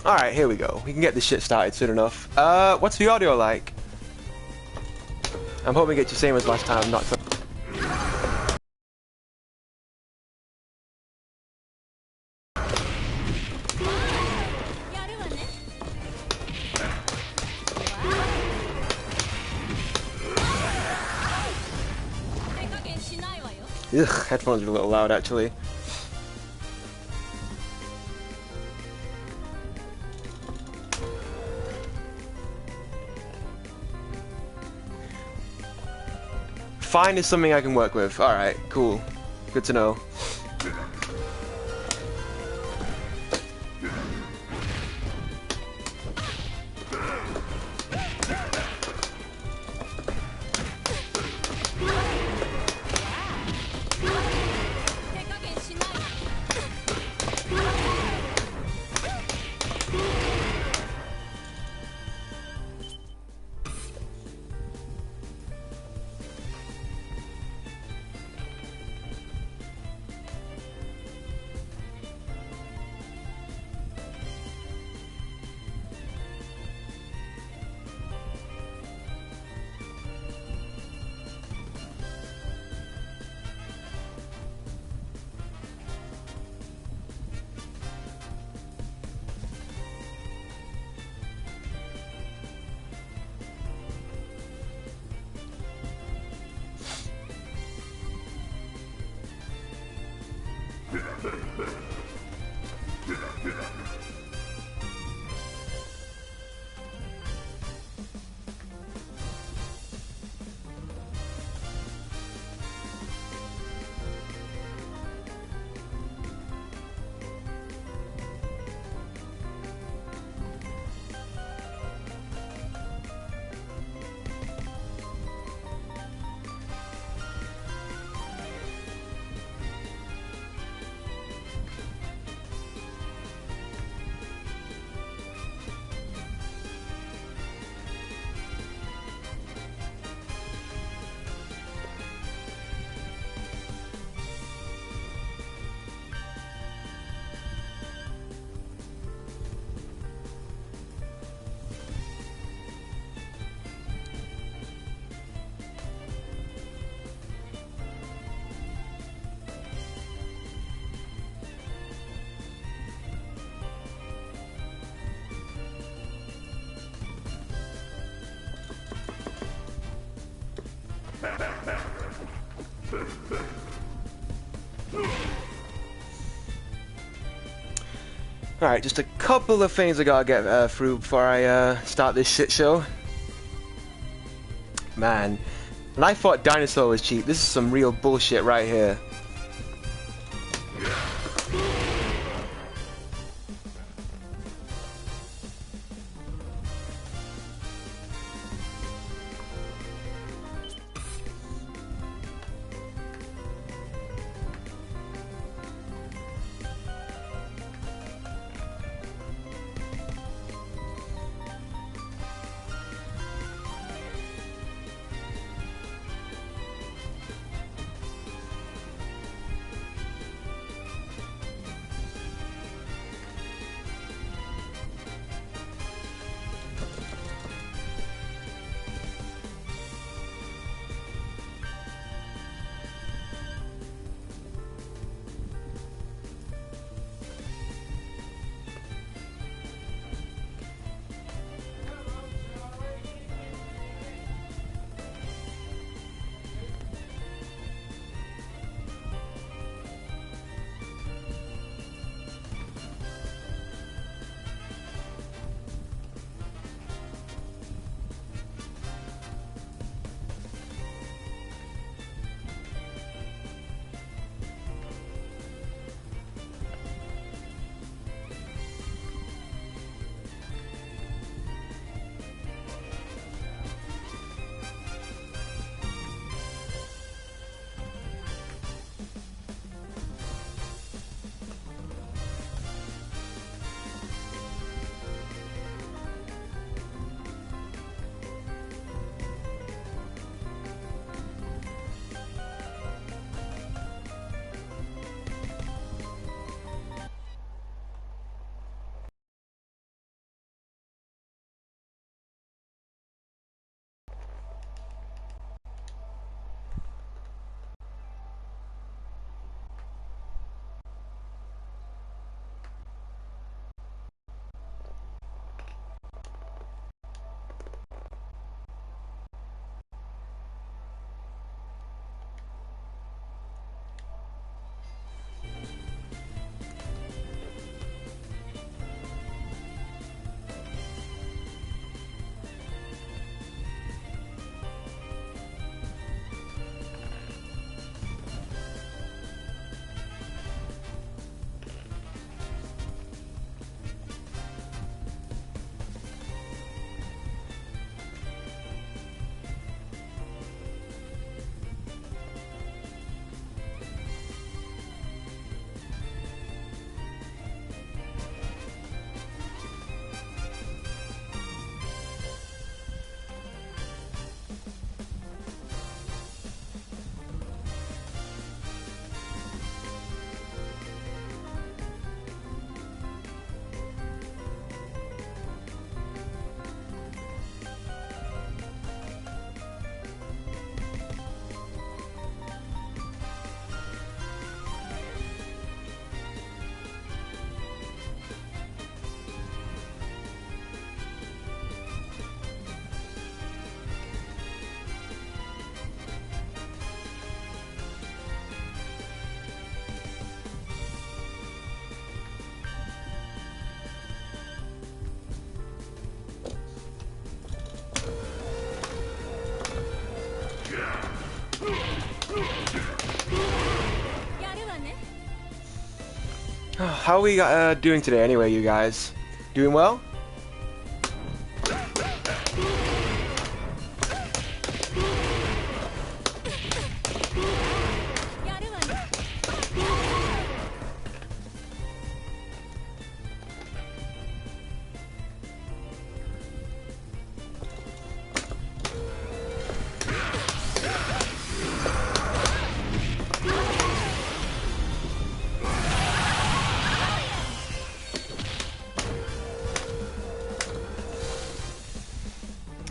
Alright, here we go. We can get this shit started soon enough. What's the audio like? I'm hoping it's the same as last time, not so. Ugh, headphones are a little loud actually. Fine is something I can work with. Alright, cool. Good to know. Alright, just a couple of things I gotta get through before I start this shit show. Man, and I thought Dinosaur was cheap. This is some real bullshit right here. How are we doing today anyway, you guys? Doing well?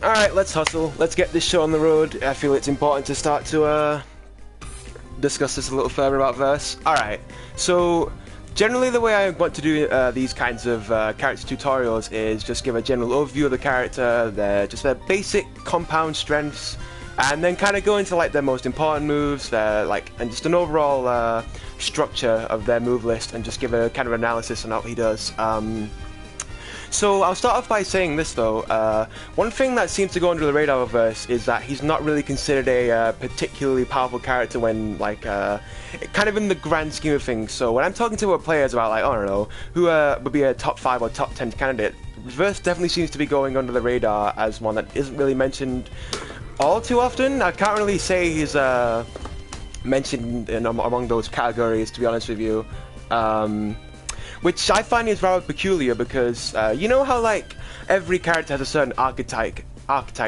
Alright, let's hustle. Let's get this show on the road. I feel it's important to start to discuss this a little further about verse. Alright, so generally the way I want to do these kinds of character tutorials is just give a general overview of the character, their basic compound strengths, and then kind of go into like their most important moves, and just an overall structure of their move list, and just give a kind of analysis on how he does. So I'll start off by saying this though, one thing that seems to go under the radar of Verse is that he's not really considered a particularly powerful character when kind of in the grand scheme of things. So when I'm talking to our players about like, I don't know, who would be a top 5 or top 10 candidate, Verse definitely seems to be going under the radar as one that isn't really mentioned all too often. I can't really say he's mentioned among those categories, to be honest with you. Which I find is rather peculiar because you know how like every character has a certain archetype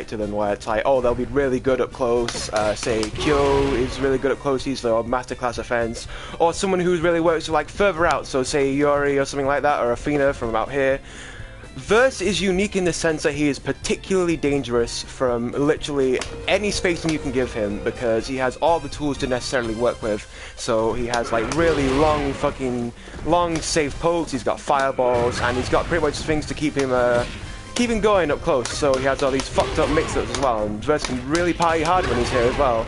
to them where it's like, oh, they'll be really good up close, say Kyo is really good up close, he's the masterclass offense, or someone who really works like further out, so say Yuri or something like that, or Athena from out here. Verse is unique in the sense that he is particularly dangerous from literally any spacing you can give him because he has all the tools to necessarily work with. So he has like really long safe pokes, he's got fireballs, and he's got pretty much things to keep him going up close. So he has all these fucked up mix-ups as well, and Verse can really party hard when he's here as well.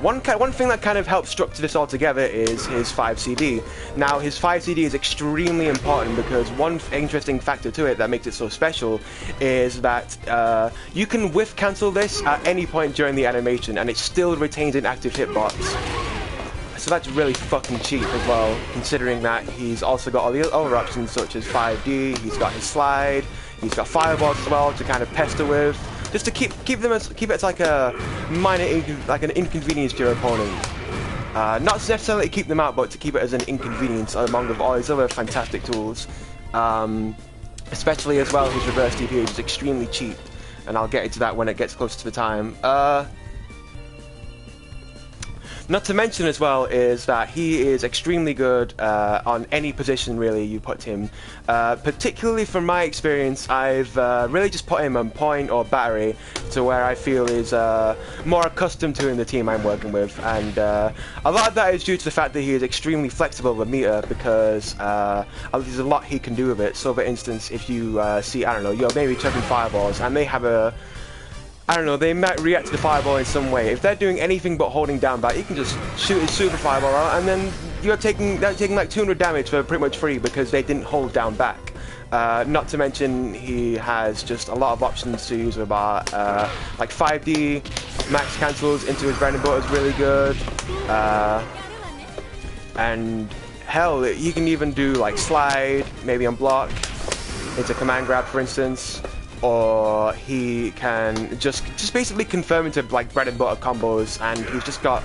One thing that kind of helps structure this all together is his 5 CD. Now, his 5 CD is extremely important because one interesting factor to it that makes it so special is that you can whiff cancel this at any point during the animation and it still retains an active hitbox. So that's really fucking cheap as well, considering that he's also got all the other options such as 5D, he's got his slide, he's got fireballs as well to kind of pester with. Just to keep it as like a minor an inconvenience to your opponent. Not necessarily to keep them out, but to keep it as an inconvenience among all his other fantastic tools. Especially as well, his reverse DP is extremely cheap, and I'll get into that when it gets closer to the time. Not to mention as well is that he is extremely good on any position really you put him. Particularly from my experience, I've really just put him on point or battery to where I feel is more accustomed to in the team I'm working with, and a lot of that is due to the fact that he is extremely flexible with meter because there's a lot he can do with it. So for instance, if you see, I don't know, you're maybe chucking fireballs and they have a they might react to the fireball in some way. If they're doing anything but holding down back, you can just shoot his super fireball out, and then they're taking like 200 damage for pretty much free because they didn't hold down back. Not to mention he has just a lot of options to use with bar. Like 5D, max cancels into his bread and butter is really good. And hell, he can even do like slide, maybe on block, into command grab for instance. Or he can just basically confirm into like bread and butter combos, and he's just got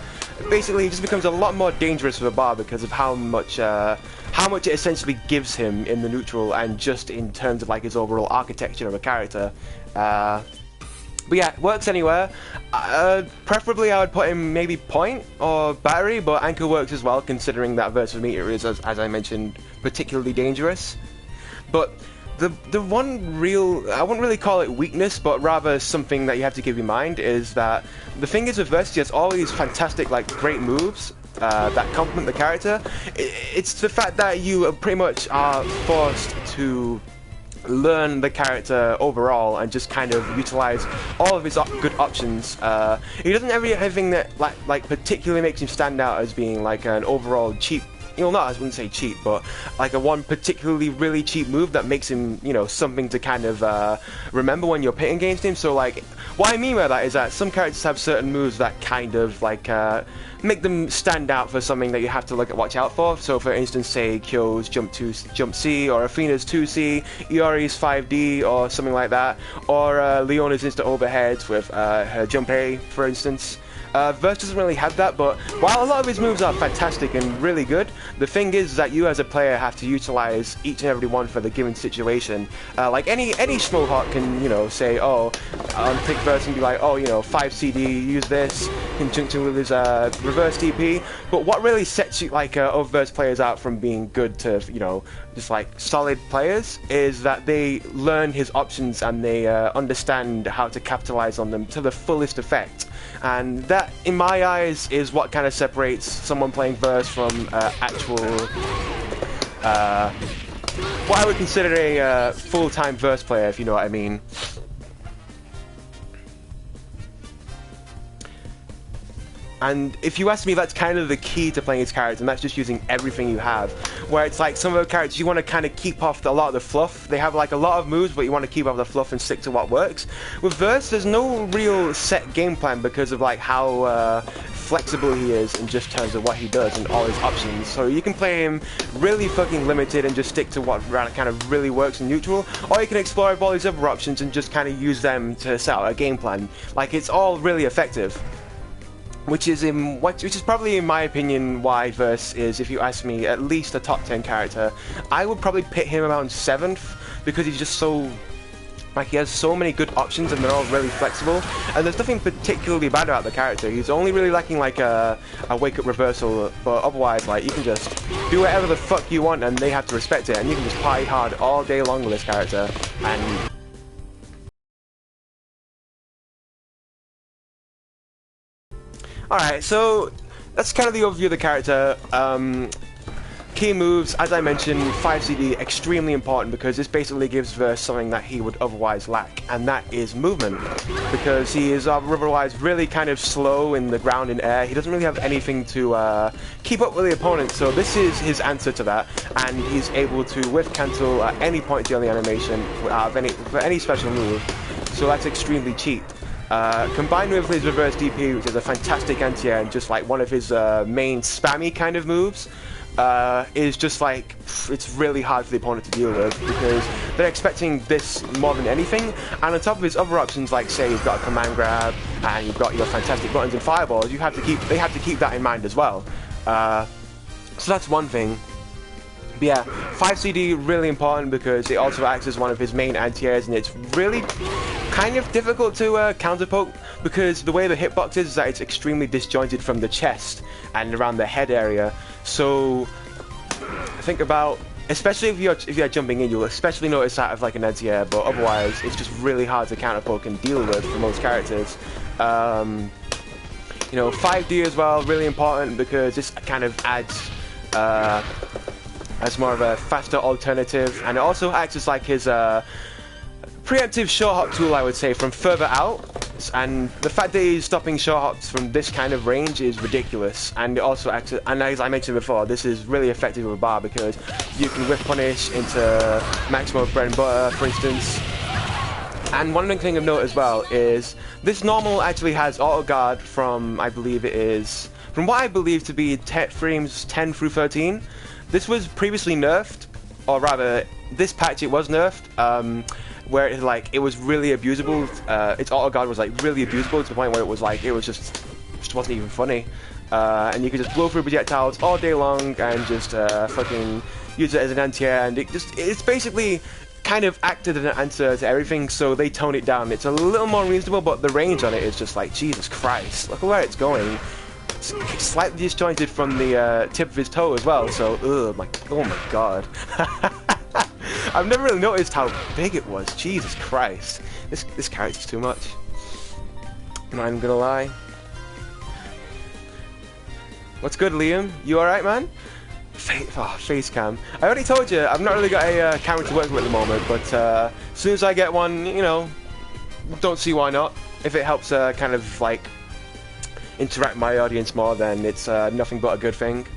basically he just becomes a lot more dangerous with a bar because of how much it essentially gives him in the neutral and just in terms of like his overall architecture of a character. But yeah, works anywhere. Preferably I would put him maybe point or battery, but anchor works as well considering that versus meter is, as I mentioned, particularly dangerous. But the one real, I wouldn't really call it weakness, but rather something that you have to keep in mind is that the thing is with Verse, he has all these fantastic, like, great moves that complement the character. It's the fact that you pretty much are forced to learn the character overall and just kind of utilize all of his good options. He doesn't have anything that like particularly makes him stand out as being like an overall cheap you know, not, I wouldn't say cheap, but like a one particularly really cheap move that makes him, you know, something to kind of remember when you're pitting against him. So like, what I mean by that is that some characters have certain moves that kind of like make them stand out for something that you have to watch out for. So for instance, say Kyo's jump C, or Athena's 2C, Iori's 5D, or something like that, or Leona's instant overheads with her jump A, for instance. Verse doesn't really have that, but while a lot of his moves are fantastic and really good, the thing is that you as a player have to utilize each and every one for the given situation. Like any Schmohawk can, you know, say, oh, pick Verse and be like, oh, you know, 5 CD, use this in conjunction with his reverse DP. But what really sets you like other Verse players out from being good to, you know, just like solid players is that they learn his options and they understand how to capitalize on them to the fullest effect. And that, in my eyes, is what kind of separates someone playing Verse from actual, what I would consider a full-time Verse player, if you know what I mean. And if you ask me, that's kind of the key to playing his character, and that's just using everything you have. Where it's like some of the characters, you want to kind of keep off a lot of the fluff. They have like a lot of moves, but you want to keep off the fluff and stick to what works. With Verse, there's no real set game plan because of like how flexible he is in just terms of what he does and all his options. So you can play him really fucking limited and just stick to what kind of really works in neutral, or you can explore all these other options and just kind of use them to set out a game plan. Like, it's all really effective. Which is probably, in my opinion, why Verse is, if you ask me, at least a top 10 character. I would probably pit him around 7th, because he's just so, like, he has so many good options and they're all really flexible. And there's nothing particularly bad about the character. He's only really lacking like a wake-up reversal, but otherwise, like, you can just do whatever the fuck you want and they have to respect it, and you can just party hard all day long with this character. And alright, so that's kind of the overview of the character. Key moves, as I mentioned, 5CD, extremely important because this basically gives Verse something that he would otherwise lack, and that is movement. Because he is otherwise really kind of slow in the ground and air. He doesn't really have anything to keep up with the opponent, so this is his answer to that, and he's able to whiff cancel at any point during the animation for any special move, so that's extremely cheap. Combined with his reverse DP, which is a fantastic anti-air and just like one of his main spammy kind of moves, is just like, it's really hard for the opponent to deal with because they're expecting this more than anything. And on top of his other options, like say you've got a command grab and you've got your fantastic buttons and fireballs, they have to keep that in mind as well. So that's one thing. But yeah, 5CD really important because it also acts as one of his main anti-airs, and it's really kind of difficult to counter poke because the way the hitbox is that it's extremely disjointed from the chest and around the head area. So think about, especially if you're jumping in, you'll especially notice that of like an anti-air, but otherwise it's just really hard to counter poke and deal with for most characters. You know, 5D as well, really important because this kind of adds as more of a faster alternative, and it also acts as like his preemptive short hop tool, I would say, from further out. And the fact that he's stopping short hops from this kind of range is ridiculous. And it also acts, and as I mentioned before, this is really effective with a bar because you can whiff punish into maximum bread and butter, for instance. And one thing of note as well is this normal actually has auto guard from, I believe it is, from what I believe to be frames 10 through 13. This was previously nerfed, or rather, this patch it was nerfed, where it was really abusable. Its auto guard was like really abusable to the point where it was like it just wasn't even funny, and you could just blow through projectiles all day long and just fucking use it as an anti-air, and it's basically kind of acted as an answer to everything. So they tone it down. It's a little more reasonable, but the range on it is just like Jesus Christ. Look at where it's going. It's slightly disjointed from the tip of his toe as well, so oh my god. I've never really noticed how big it was. Jesus Christ, this character's too much. I'm not even gonna lie. What's good, Liam? You alright, man? Face cam. I already told you, I've not really got a camera to work with at the moment, but as soon as I get one, you know, don't see why not. If it helps kind of like interact with my audience more, then it's nothing but a good thing.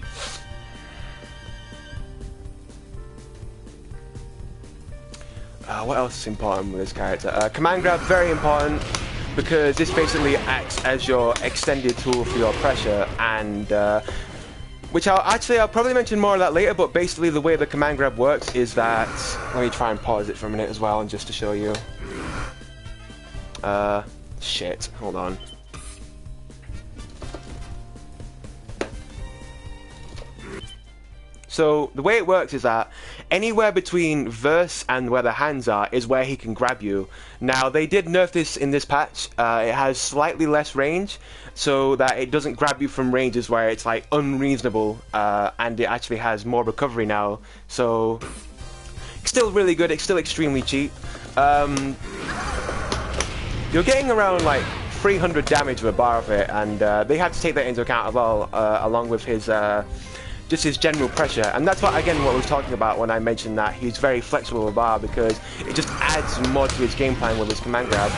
what else is important with this character? Command grab, very important, because this basically acts as your extended tool for your pressure, and which I'll probably mention more of that later, but basically the way the command grab works is that, let me try and pause it for a minute as well, and just to show you. Shit, hold on. So the way it works is that anywhere between verse and where the hands are is where he can grab you. Now they did nerf this in this patch. It has slightly less range, so that it doesn't grab you from ranges where it's like unreasonable, and it actually has more recovery now. So it's still really good. It's still extremely cheap. You're getting around like 300 damage with a bar of it, and they had to take that into account as well, along with his just his general pressure. And that's what, again, what I was talking about when I mentioned that he's very flexible with bar, because it just adds more to his game plan with his command grab.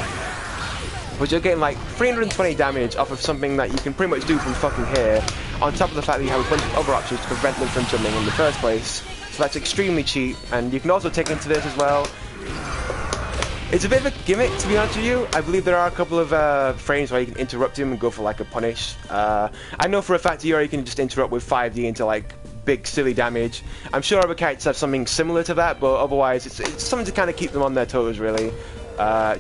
But you're getting like 320 damage off of something that you can pretty much do from fucking here, on top of the fact that you have a bunch of other options to prevent them from jumping in the first place. So that's extremely cheap, and you can also take into this as well. It's a bit of a gimmick, to be honest with you. I believe there are a couple of frames where you can interrupt him and go for like a punish. I know for a fact you can just interrupt with 5D into like big silly damage. I'm sure other characters have something similar to that, but otherwise it's something to kind of keep them on their toes, really.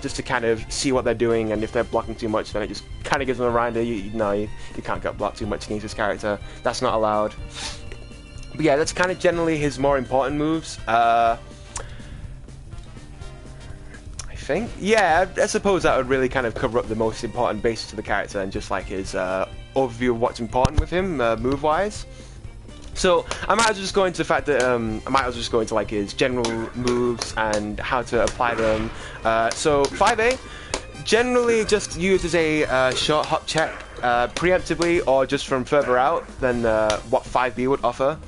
Just to kind of see what they're doing, and if they're blocking too much, then it just kind of gives them a reminder, you can't get blocked too much against this character. That's not allowed. But yeah, that's kind of generally his more important moves. Yeah, I suppose that would really kind of cover up the most important bases of the character, and just like his overview of what's important with him move-wise. So I might as well just go into the fact that like his general moves and how to apply them. So 5A generally just used as a short hop check preemptively, or just from further out than what 5B would offer.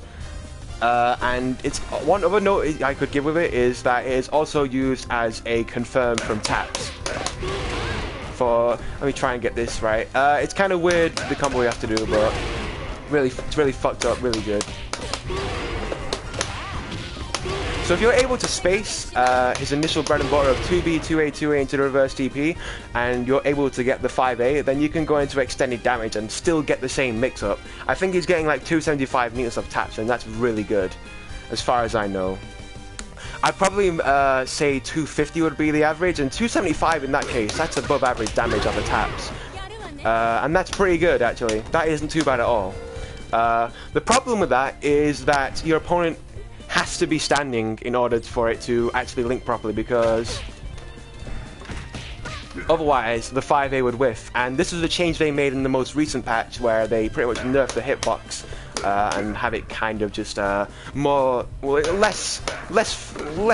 And it's one other note I could give with it is that it is also used as a confirm from taps. Let me try and get this right. It's kind of weird, the combo you have to do, but it's really fucked up, really good. So if you're able to space his initial bread and butter of 2B, 2A, 2A into the reverse DP, and you're able to get the 5A, then you can go into extended damage and still get the same mix-up. I think he's getting like 275 meters of taps, and that's really good, as far as I know. I'd probably say 250 would be the average, and 275 in that case, that's above average damage on the taps. And that's pretty good, actually. That isn't too bad at all. The problem with that is that your opponent has to be standing in order for it to actually link properly, because otherwise the 5A would whiff. And this is a change they made in the most recent patch, where they pretty much nerfed the hitbox and have it kind of just less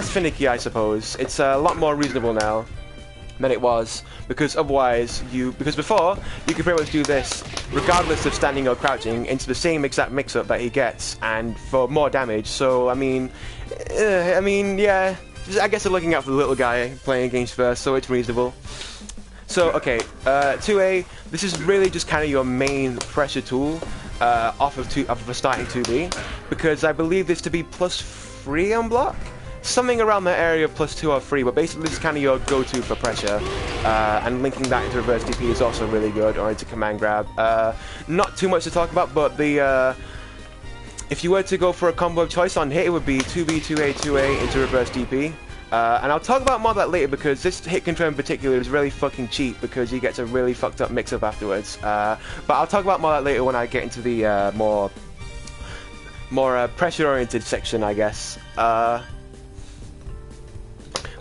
finicky, I suppose. It's a lot more reasonable now than it was, because otherwise because before you could pretty much do this regardless of standing or crouching into the same exact mix-up that he gets, and for more damage. So I mean yeah, I guess they're looking out for the little guy playing against first, so it's reasonable. So okay, 2A, this is really just kind of your main pressure tool off of a starting 2B, because I believe this to be +3 on block. Something around that area, +2 or 3, but basically this is kind of your go-to for pressure, and linking that into reverse DP is also really good, or into command grab. Not too much to talk about, but if you were to go for a combo of choice on hit, it would be 2B, 2A, 2A into reverse DP. And I'll talk about more of that later, because this hit confirm in particular is really fucking cheap, because he gets a really fucked up mix-up afterwards. But I'll talk about more of that later when I get into the more pressure-oriented section, I guess.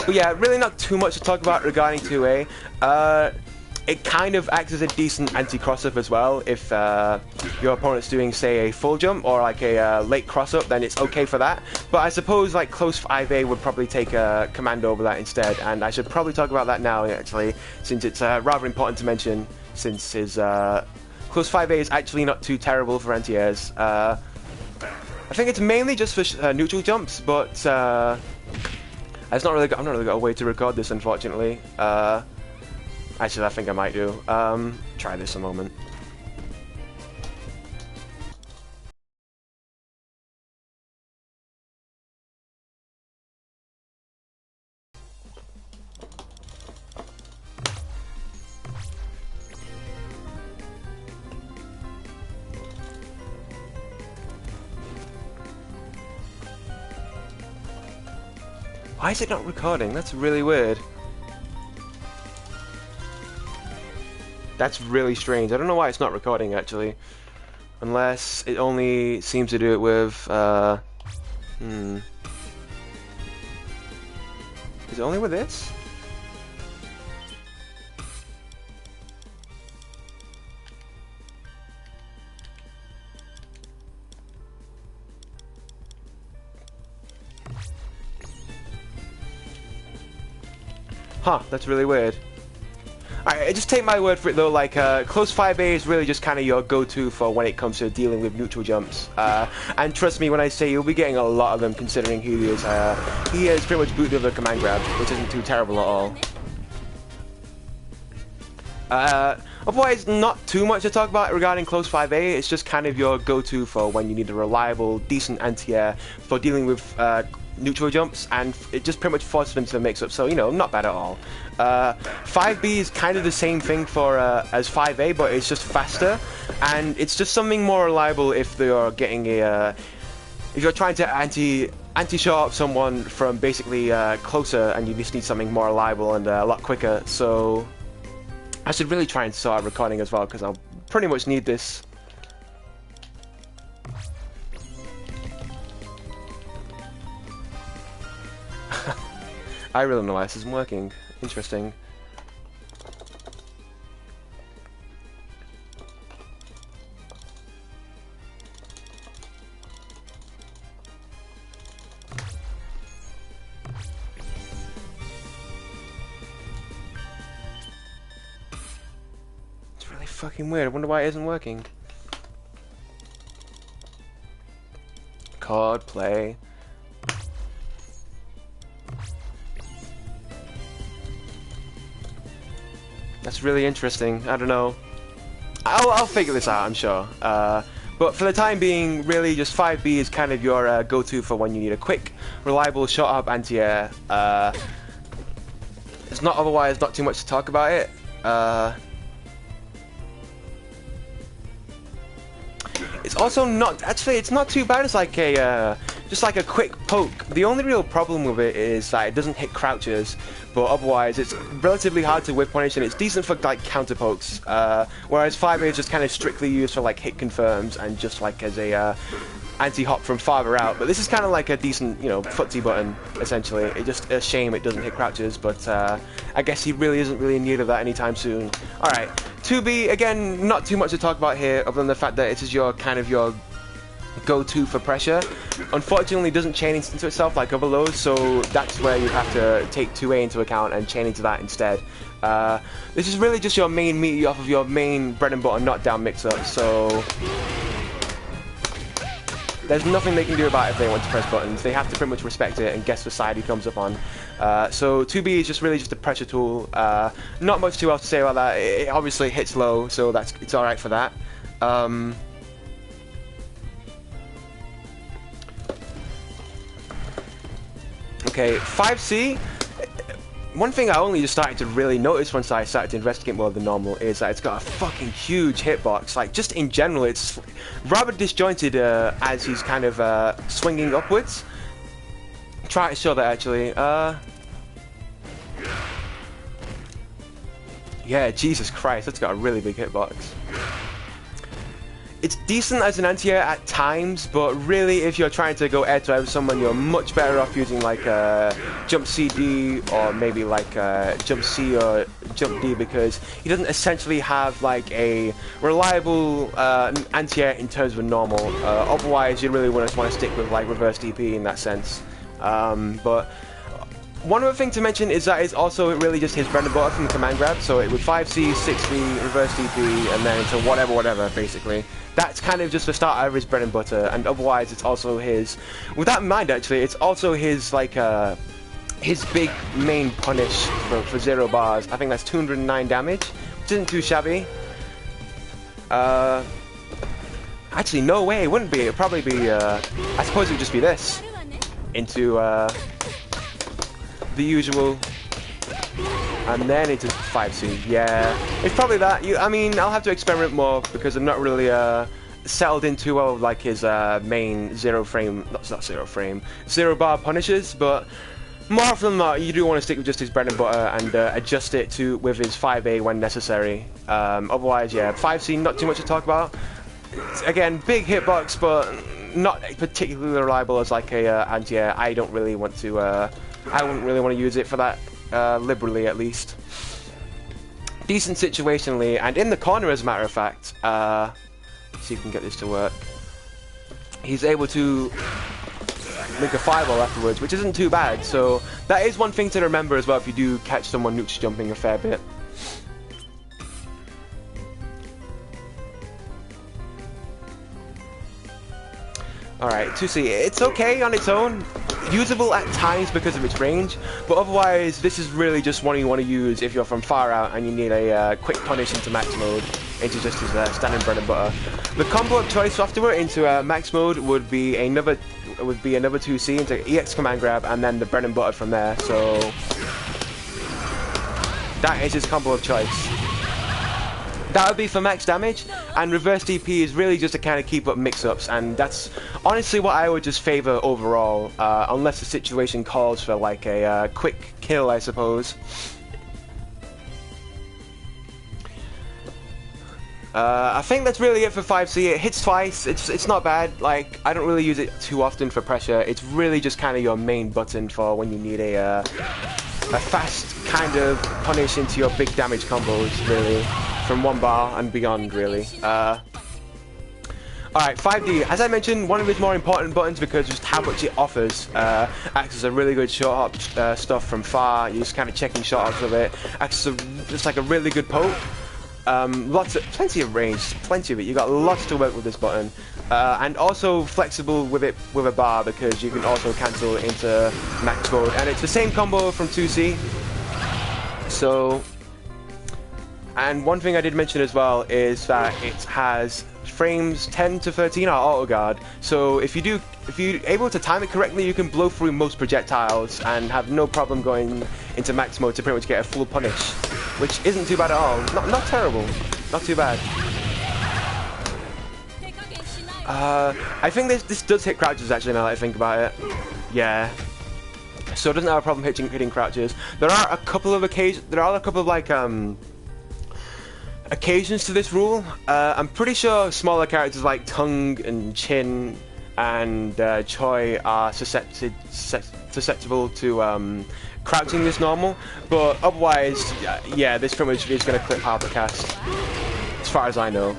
But yeah, really not too much to talk about regarding 2A. It kind of acts as a decent anti-cross-up as well. If your opponent's doing, say, a full jump or like a late cross-up, then it's okay for that. But I suppose like close 5A would probably take a command over that instead, and I should probably talk about that now, actually, since it's rather important to mention, since his close 5A is actually not too terrible for anti-airs. I think it's mainly just for neutral jumps, but I've not really got a way to record this, unfortunately. Actually, I think I might do. Try this a moment. Why is it not recording? That's really weird. That's really strange. I don't know why it's not recording actually. Unless it only seems to do it with, Is it only with this? Huh, that's really weird. Alright, just take my word for it though, like, close 5A is really just kind of your go-to for when it comes to dealing with neutral jumps. And trust me when I say you'll be getting a lot of them considering who he is. He is pretty much booted with a command grab, which isn't too terrible at all. Otherwise, not too much to talk about regarding close 5A. It's just kind of your go-to for when you need a reliable, decent anti-air for dealing with neutral jumps, and it just pretty much forces them to the mix-up, so, you know, not bad at all. 5B is kind of the same thing for as 5A, but it's just faster, and it's just something more reliable if you're getting a... if you're trying to anti-shot up someone from basically closer, and you just need something more reliable and a lot quicker, so... I should really try and start recording as well, because I'll pretty much need this. I really don't know why this isn't working. Interesting. It's really fucking weird. I wonder why it isn't working. Card play. That's really interesting. I don't know. I'll figure this out, I'm sure. But for the time being, really just 5B is kind of your go-to for when you need a quick, reliable shot-up anti-air. It's not otherwise not too much to talk about it. It's also not, actually it's not too bad. It's like a just like a quick poke. The only real problem with it is that it doesn't hit crouches, but otherwise it's relatively hard to whip punish, and it's decent for like counter pokes. Whereas 5A is just kind of strictly used for like hit confirms and just like as a anti-hop from farther out. But this is kind of like a decent, you know, footsie button essentially. It's just a shame it doesn't hit crouches, but I guess he really isn't really in need of that anytime soon. All right, 2B again, not too much to talk about here, other than the fact that it is your kind of your go-to for pressure. Unfortunately, it doesn't chain into itself like other lows, so that's where you have to take 2A into account and chain into that instead. This is really just your main meaty off of your main bread and butter knockdown mix-up, so there's nothing they can do about it if they want to press buttons. They have to pretty much respect it and guess the side he comes up on. So 2B is just really just a pressure tool. Not much too else to say about that. It obviously hits low, so it's alright for that. Okay, 5C. One thing I only just started to really notice once I started to investigate more than normal is that it's got a fucking huge hitbox. Like, just in general, it's rather disjointed as he's kind of swinging upwards. Try to show that actually. Yeah, Jesus Christ, that's got a really big hitbox. It's decent as an anti-air at times, but really if you're trying to go air-to-air with someone, you're much better off using like jump CD or maybe like jump C or jump D, because he doesn't essentially have like a reliable anti-air in terms of a normal. Otherwise, you really want to stick with like reverse DP in that sense. But one other thing to mention is that it's also really just his bread and butter from the command grab. So it with 5C, 6B, reverse DP, and then into whatever, basically. That's kind of just the start of his bread and butter, and otherwise it's also his, with that in mind actually, it's also his like his big main punish for 0 bars. I think that's 209 damage, which isn't too shabby. Actually no way, it wouldn't be, it'd probably be, I suppose it would just be this, into the usual, and then into 5C. Yeah, it's probably that. I mean, I'll have to experiment more because I'm not really settled into well like his main 0 frame, not 0 frame, 0 bar punishes. But more often than not, you do want to stick with just his bread and butter and adjust it to with his 5A when necessary. Otherwise, yeah, 5C not too much to talk about. Again, big hitbox, but not particularly reliable as like a anti-air. I don't really want to. I wouldn't really want to use it for that liberally, at least. Decent situationally, and in the corner, as a matter of fact. Let's see if we can get this to work. He's able to link a fireball afterwards, which isn't too bad. So that is one thing to remember as well if you do catch someone nooch jumping a fair bit. Alright, 2C, it's okay on its own, usable at times because of its range, but otherwise this is really just one you want to use if you're from far out and you need a quick punish into max mode, into just his standing bread and butter. The combo of choice afterward into max mode would be another 2C into EX command grab and then the bread and butter from there, so that is his combo of choice. That would be for max damage, and reverse DP is really just to kind of keep up mix-ups, and that's honestly what I would just favour overall, unless the situation calls for like a quick kill, I suppose. I think that's really it for 5C. It hits twice, it's not bad, like, I don't really use it too often for pressure. It's really just kind of your main button for when you need a fast kind of punish into your big damage combos, really. From 1 bar and beyond, really. Alright, 5D. As I mentioned, one of its more important buttons because just how much it offers. Acts as a really good short hop stuff from far. You're just kind of checking short hops with it. Acts as just like a really good poke. Plenty of range, plenty of it. You got lots to work with this button. And also flexible with it with a bar because you can also cancel into max mode. And it's the same combo from 2C. So. And one thing I did mention as well is that it has frames 10 to 13 are auto guard. So if you're able to time it correctly, you can blow through most projectiles and have no problem going into max mode to pretty much get a full punish, which isn't too bad at all. Not terrible, not too bad. I think this does hit crouches actually now that I think about it. Yeah. So it doesn't have a problem hitting crouches. There are a couple of like occasions to this rule. I'm pretty sure smaller characters like Tongue and Chin and Choi are susceptible to crouching this normal, but otherwise, yeah, this pretty much is going to clip half the cast, as far as I know.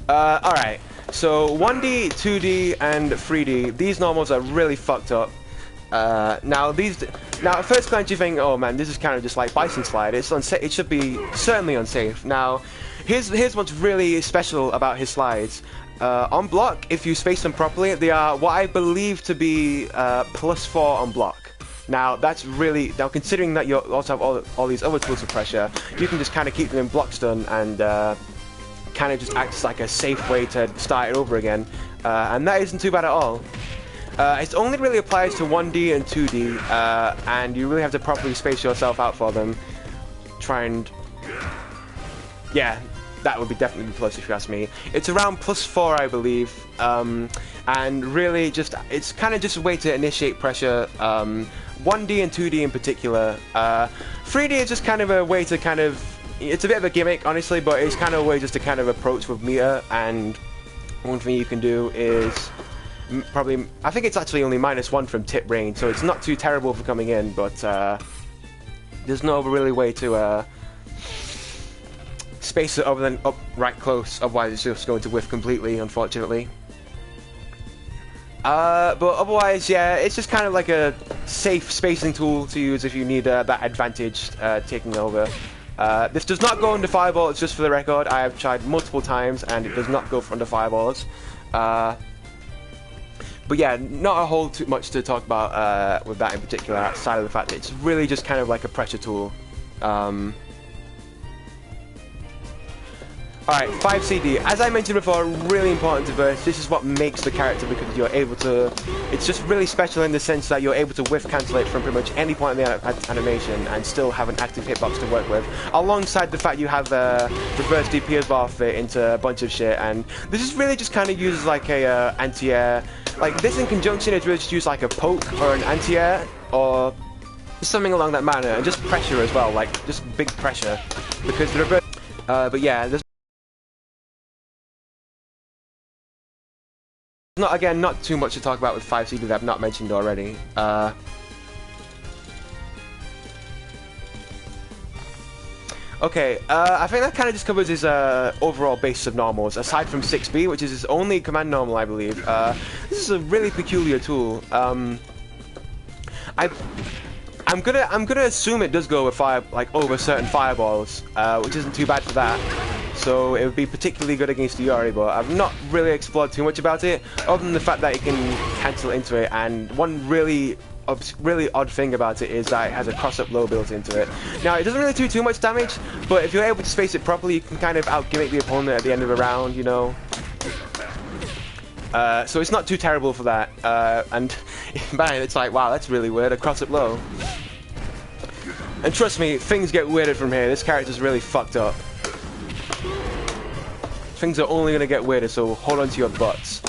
Alright, so 1D, 2D, and 3D, these normals are really fucked up. Now at first glance you think, oh man, this is kind of just like Bison Slide. It's unsafe. It should be certainly unsafe. Now, here's what's really special about his slides. On block, if you space them properly, they are what I believe to be +4 on block. Now that's really considering that you also have all these other tools of pressure, you can just kind of keep them in block stun and kind of just acts like a safe way to start it over again, and that isn't too bad at all. It only really applies to 1D and 2D, and you really have to properly space yourself out for them. Try and... yeah, that would be definitely the plus if you ask me. It's around +4, I believe, and really just, it's kind of just a way to initiate pressure, 1D and 2D in particular. 3D is just kind of a way to kind of, it's a bit of a gimmick, honestly, but it's kind of a way just to kind of approach with meter, and one thing you can do is... probably, I think it's actually only -1 from tip range, so it's not too terrible for coming in, but there's no really way to space it other than up right close, otherwise it's just going to whiff completely, unfortunately. But otherwise, yeah, it's just kind of like a safe spacing tool to use if you need that advantage taking over. This does not go under fireballs, just for the record. I have tried multiple times and it does not go under fireballs. But yeah, not a whole too much to talk about with that in particular, outside of the fact that it's really just kind of like a pressure tool. Alright, 5 CD. As I mentioned before, really important to verse. This is what makes the character because you're able to... It's just really special in the sense that you're able to whiff cancel it from pretty much any point in the animation and still have an active hitbox to work with. Alongside the fact you have reverse DP as well fit into a bunch of shit. And this is really just kind of used like a anti-air. Like this in conjunction is really just used like a poke or an anti-air or something along that manner. And just pressure as well, like just big pressure. Because the reverse... but yeah, there's not too much to talk about with 5 CD that I've not mentioned already. Okay, I think that kind of just covers his overall basis of normals, aside from 6B, which is his only command normal, I believe. This is a really peculiar tool. I'm gonna assume it does go with over certain fireballs, which isn't too bad for that. So it would be particularly good against the Yori, but I've not really explored too much about it, other than the fact that it can cancel into it. And one really odd thing about it is that it has a cross-up low built into it. Now it doesn't really do too much damage, but if you're able to space it properly, you can kind of out-gimmick the opponent at the end of a round, you know. So it's not too terrible for that. And man, it's like, wow, that's really weird, a cross-up low. And trust me, things get weirder from here. This character's really fucked up. Things are only going to get weirder, so hold on to your butts.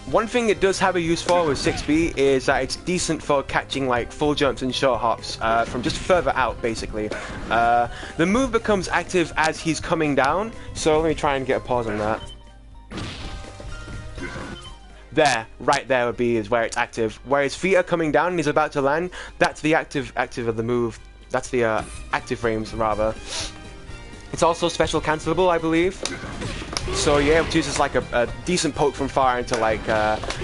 One thing it does have a use for with 6B is that it's decent for catching like full jumps and short hops from just further out, basically. The move becomes active as he's coming down, so let me try and get a pause on that. There, right there would be is where it's active. Where his feet are coming down and he's about to land, that's the active of the move. That's the active frames, rather. It's also special cancelable, I believe. So you're able to use this like a decent poke from far into like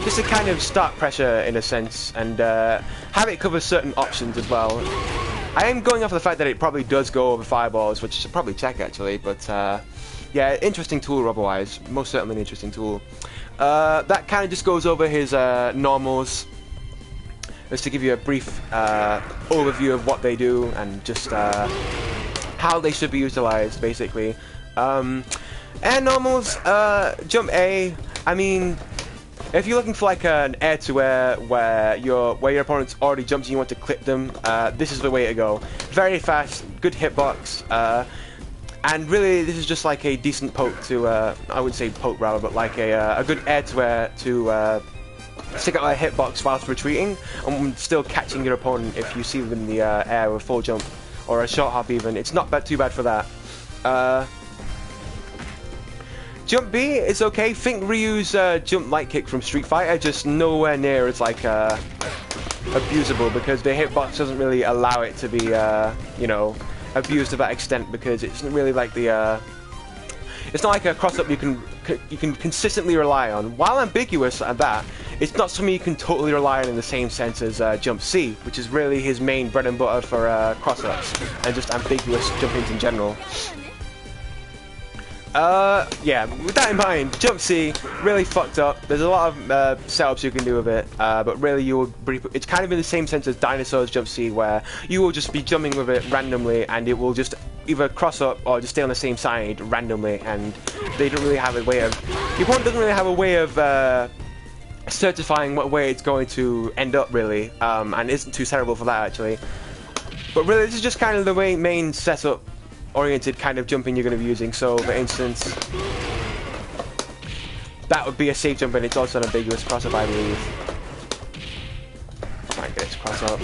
just a kind of start pressure in a sense, and have it cover certain options as well. I am going off the fact that it probably does go over fireballs, which I should probably check actually, but yeah, interesting tool otherwise. Most certainly an interesting tool. That kind of just goes over his normals. Just to give you a brief overview of what they do and just how they should be utilized, basically. Air normals, jump A. I mean, if you're looking for like an air-to-air where your opponent's already jumped and you want to clip them, this is the way to go. Very fast, good hitbox, and really this is just like a decent poke to, I wouldn't say poke rather, but like a good air-to-air to stick out a hitbox whilst retreating and still catching your opponent if you see them in the air with a full jump or a short hop even. It's not too bad for that. Jump B is okay. Think Ryu's jump light kick from Street Fighter, just nowhere near as like abusable because the hitbox doesn't really allow it to be you know, abused to that extent because it's really like the it's not like a cross-up you can consistently rely on. While ambiguous at that, it's not something you can totally rely on in the same sense as Jump C, which is really his main bread and butter for cross-ups and just ambiguous jump-ins in general. Yeah, with that in mind, Jump C, really fucked up. There's a lot of setups you can do with it, but really it's kind of in the same sense as Dinosaur's Jump C, where you will just be jumping with it randomly and it will just either cross up or just stay on the same side randomly, and they don't really have a way of... Your opponent doesn't really have a way of certifying what way it's going to end up, really, and isn't too terrible for that, actually. But really, this is just kind of the main setup oriented kind of jumping you're going to be using. So for instance, that would be a safe jump and it's also an ambiguous cross up, I believe. Try and get it to cross up.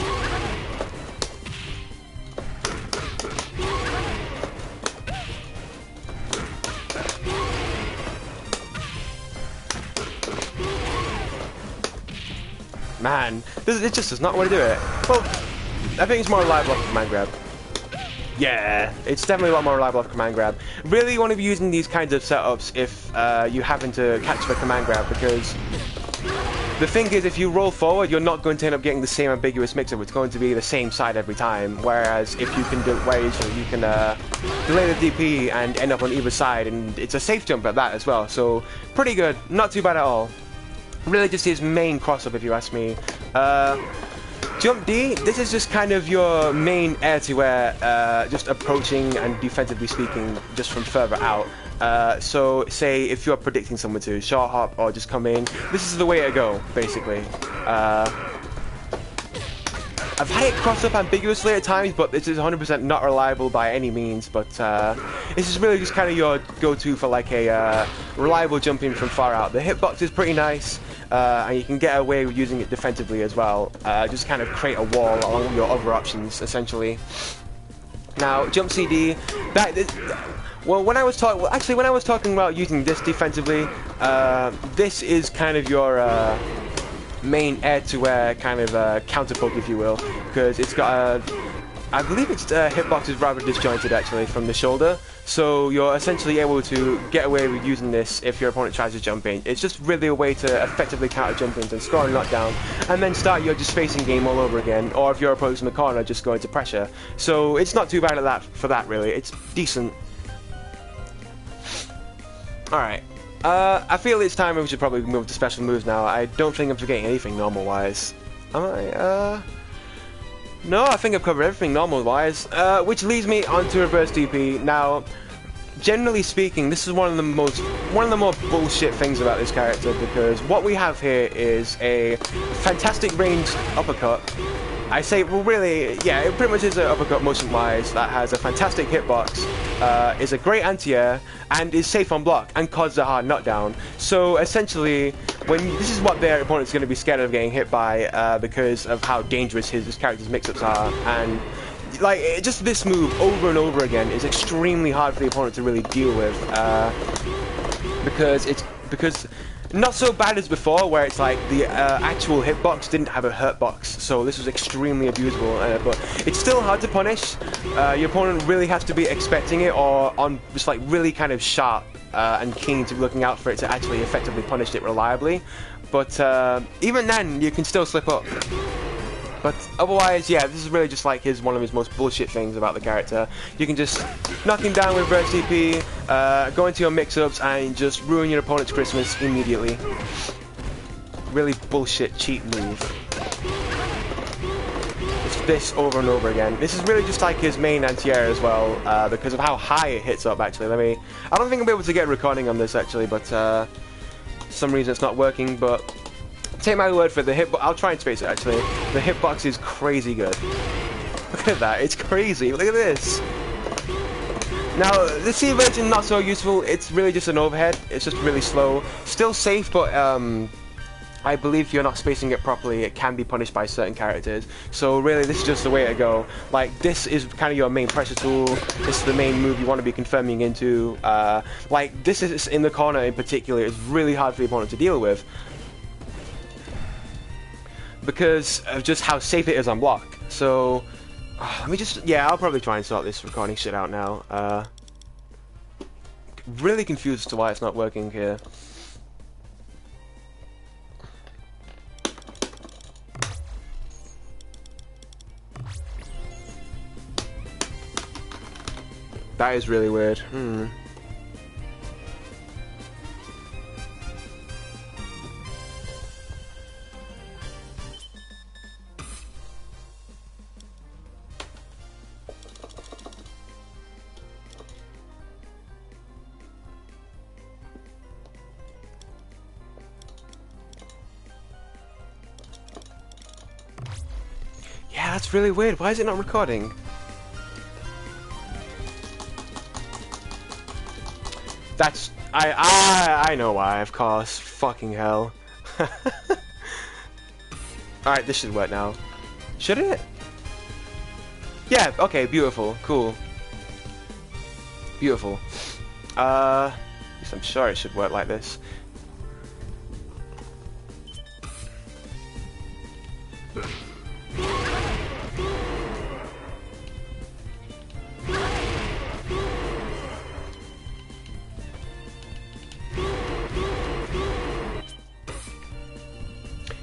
Man, it just does not want to do it. Well, I think it's more reliable off command grab. Yeah, it's definitely a lot more reliable off command grab. Really, you want to be using these kinds of setups if you happen to catch the command grab, because the thing is, if you roll forward, you're not going to end up getting the same ambiguous mix-up. It's going to be the same side every time. Whereas if you can delay the DP and end up on either side, and it's a safe jump at that as well. So pretty good, not too bad at all. Really, just his main cross-up, if you ask me. Jump D, this is just kind of your main air-to-air, just approaching and defensively speaking, just from further out. So, say if you're predicting someone to short hop or just come in, this is the way to go, basically. I've had it cross up ambiguously at times, but this is 100% not reliable by any means. But this is really just kind of your go-to for like a reliable jumping from far out. The hitbox is pretty nice, and you can get away with using it defensively as well. Just kind of create a wall along with your other options, essentially. Now, jump CD, well, when I was talking about using this defensively, this is kind of your main air-to-air kind of counterpoke, if you will, because it's got I believe its hitbox is rather disjointed actually from the shoulder, so you're essentially able to get away with using this if your opponent tries to jump in. It's just really a way to effectively counter jump-ins and score a knockdown, and then start your just facing game all over again, or if your opponent's in the corner, just go into pressure. So it's not too bad at that for that, really. It's decent. Alright. I feel it's time we should probably move to special moves now. I don't think I'm forgetting anything normal-wise. Am I? No, I think I've covered everything normal-wise. Which leads me onto reverse DP. Now, generally speaking, this is one of the more bullshit things about this character, because what we have here is a fantastic ranged uppercut. I say, well, really, yeah, it pretty much is an uppercut motion-wise that has a fantastic hitbox, is a great anti-air, and is safe on block, and causes a hard knockdown. So, essentially, this is what their opponent's going to be scared of getting hit by, because of how dangerous his character's mix-ups are, and, like, just this move over and over again is extremely hard for the opponent to really deal with, because not so bad as before, where it's like the actual hitbox didn't have a hurt box, so this was extremely abusable. But it's still hard to punish. Your opponent really has to be expecting it, or on just like really kind of sharp and keen to be looking out for it to actually effectively punish it reliably. But even then, you can still slip up. But otherwise, yeah, this is really just like one of his most bullshit things about the character. You can just knock him down with reverse DP, go into your mix-ups, and just ruin your opponent's Christmas immediately. Really bullshit cheat move. It's this over and over again. This is really just like his main anti-air as well, because of how high it hits up, actually. I don't think I'll be able to get a recording on this, actually, but for some reason it's not working, but take my word for it, the hitbox. I'll try and space it actually. The hitbox is crazy good. Look at that, it's crazy. Look at this. Now, the C version not so useful. It's really just an overhead. It's just really slow. Still safe, but I believe if you're not spacing it properly, it can be punished by certain characters. So really, this is just the way to go. Like, this is kind of your main pressure tool. This is the main move you want to be confirming into. Like, this is in the corner in particular. It's really hard for the opponent to deal with, because of just how safe it is on block. So, let me just, yeah, I'll probably try and sort this recording shit out now. Really confused as to why it's not working here. That is really weird. Yeah, that's really weird. Why is it not recording? That's... I know why, of course. Fucking hell. Alright, this should work now. Should it? Yeah, okay, beautiful. Cool. Beautiful. At least I'm sure it should work like this.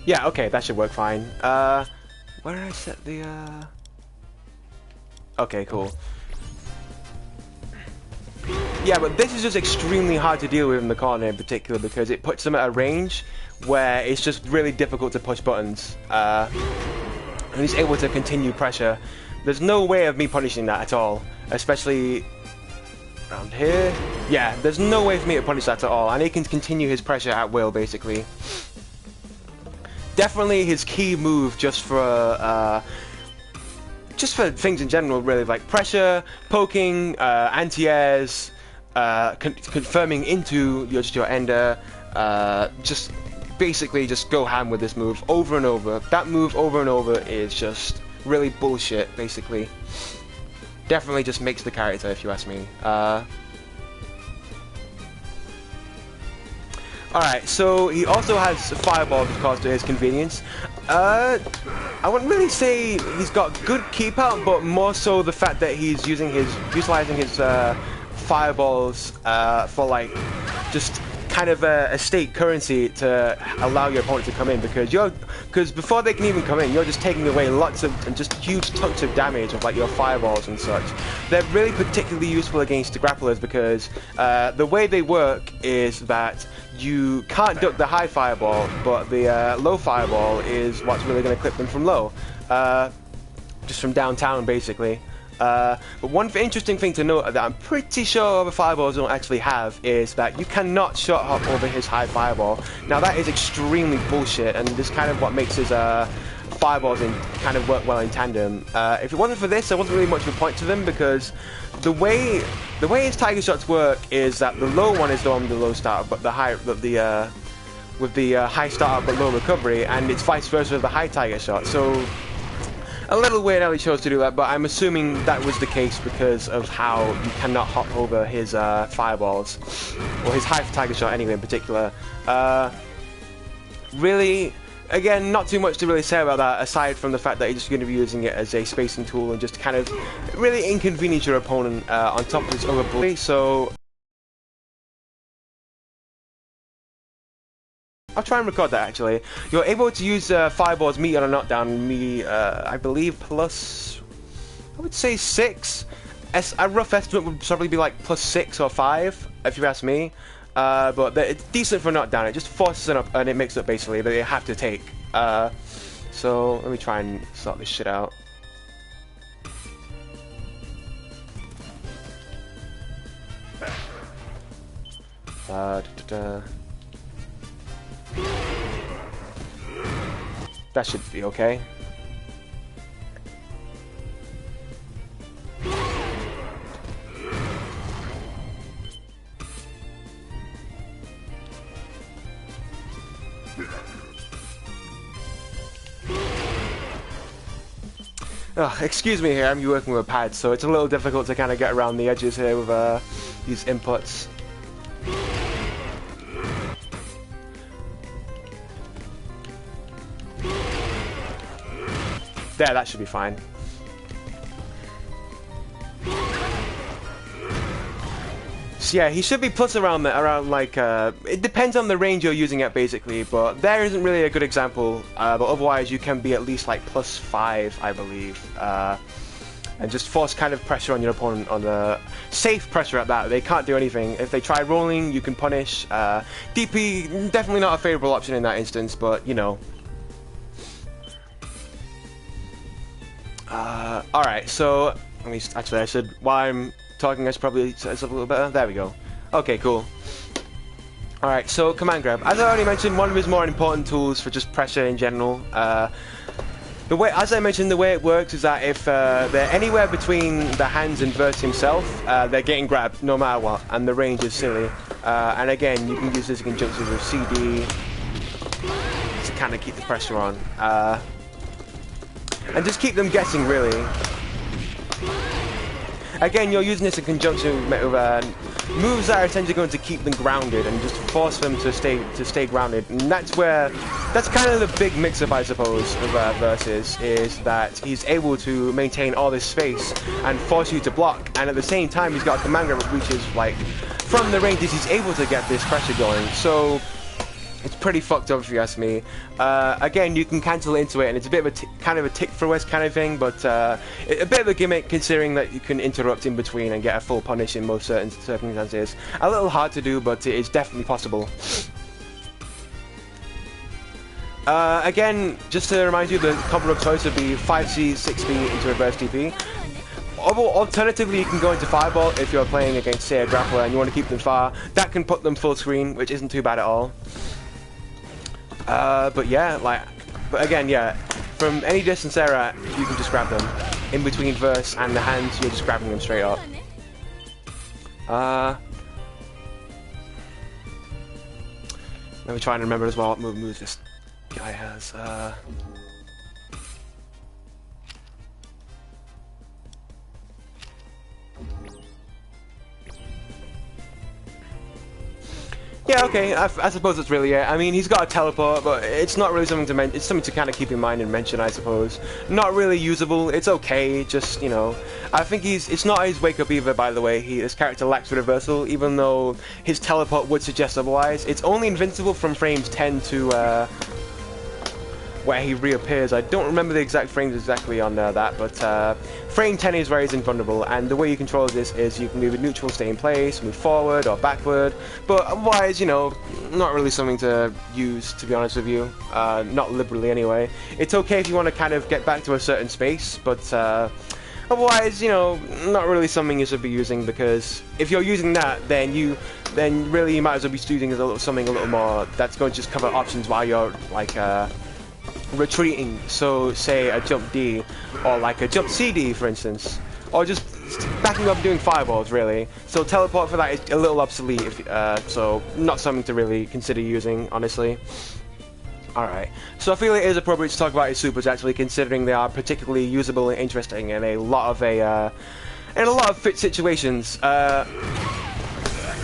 Yeah, okay, that should work fine. Where did I set the, Okay, cool. Yeah, but this is just extremely hard to deal with in the corner in particular, because it puts them at a range where it's just really difficult to push buttons. and he's able to continue pressure. There's no way of me punishing that at all, especially around here. Yeah, there's no way for me to punish that at all, and he can continue his pressure at will, basically. Definitely his key move just for things in general, really, like pressure, poking, anti-airs, confirming into your ender, just basically just go ham with this move over and over. That move over and over is just really bullshit, basically. Definitely just makes the character, if you ask me. Alright, so he also has fireballs, of course, to his convenience. I wouldn't really say he's got good keep out, but more so the fact that he's utilizing his fireballs for like just kind of a state currency to allow your opponent to come in, because before they can even come in, you're just taking away lots of and just huge chunks of damage of like your fireballs and such. They're really particularly useful against the grapplers because the way they work is that you can't duck the high fireball, but the low fireball is what's really going to clip them from low, just from downtown, basically. But one interesting thing to note that I'm pretty sure other fireballs don't actually have is that you cannot shot hop over his high fireball. Now that is extremely bullshit, and this is kind of what makes his fireballs kind of work well in tandem. If it wasn't for this, there wasn't really much of a point to them, because the way his tiger shots work is that the low one is the one with the low startup, but the high with the high startup but low recovery, and it's vice versa with the high tiger shot. So a little weird how he chose to do that, but I'm assuming that was the case because of how you cannot hop over his fireballs, or his high tiger shot anyway in particular. Really, again, not too much to really say about that, aside from the fact that you're just going to be using it as a spacing tool and just kind of really inconvenience your opponent on top of his other bully. So I'll try and record that actually. You're able to use fireballs meter on a knockdown, I believe plus, I would say 6. A rough estimate would probably be like plus 6 or 5, if you ask me. But it's decent for knockdown. It just forces it up and it makes it basically that you have to take. So let me try and sort this shit out. That should be okay. Oh, excuse me here, I'm working with a pad, so it's a little difficult to kind of get around the edges here with these inputs. There, that should be fine. So yeah, he should be plus around like, it depends on the range you're using it basically, but there isn't really a good example, but otherwise you can be at least like plus 5, I believe, and just force kind of pressure on your opponent, on the safe pressure at that. They can't do anything. If they try rolling, you can punish. DP, definitely not a favorable option in that instance, but you know. Alright, so let me actually, I should, while I'm talking, I should probably set this up a little better. There we go. Okay, cool. Alright, so command grab. As I already mentioned, one of his more important tools for just pressure in general. The way, as I mentioned, the way it works is that if they're anywhere between the hands and Verse himself, they're getting grabbed no matter what, and the range is silly. And again, you can use this in conjunction with CD to kind of keep the pressure on. And just keep them guessing, really. Again, you're using this in conjunction with moves that are essentially going to keep them grounded and just force them to stay grounded. And that's kind of the big mix-up, I suppose, of Versus, is that he's able to maintain all this space and force you to block, and at the same time he's got a command grab which is like, from the ranges he's able to get this pressure going. So it's pretty fucked up if you ask me. Again, you can cancel into it, and it's a bit of a kind of a tick for us kind of thing, but a bit of a gimmick considering that you can interrupt in between and get a full punish in most certain circumstances. A little hard to do, but it is definitely possible. Again, just to remind you, the combo of choice would be 5C, 6B into reverse TP. Alternatively, you can go into Fireball if you're playing against, say, a grappler and you want to keep them far. That can put them full screen, which isn't too bad at all. But yeah, but again, yeah, from any distance era, you can just grab them. In between verse and the hands, you're just grabbing them straight up. Let me try and remember as well what moves this guy has. Yeah, okay, I suppose that's really it. I mean, he's got a teleport, but it's not really something to mention. It's something to kind of keep in mind and mention, I suppose. Not really usable. It's okay, just, you know. I think it's not his wake up either, by the way. His character lacks reversal, even though his teleport would suggest otherwise. It's only invincible from frames 10 to where he reappears. I don't remember the exact frames exactly on that, but frame 10 is where he's invulnerable, and the way you control this is you can move it neutral, stay in place, move forward or backward, but otherwise, you know, not really something to use, to be honest with you. Not liberally anyway. It's okay if you want to kind of get back to a certain space, but otherwise, you know, not really something you should be using, because if you're using that, then really you might as well be using something a little more that's going to just cover options while you're like retreating, so say a jump D or like a jump CD for instance, or just backing up and doing fireballs really. So teleport for that is a little obsolete, so not something to really consider using, honestly. Alright, so I feel it is appropriate to talk about his supers actually, considering they are particularly usable and interesting in a lot of fit situations.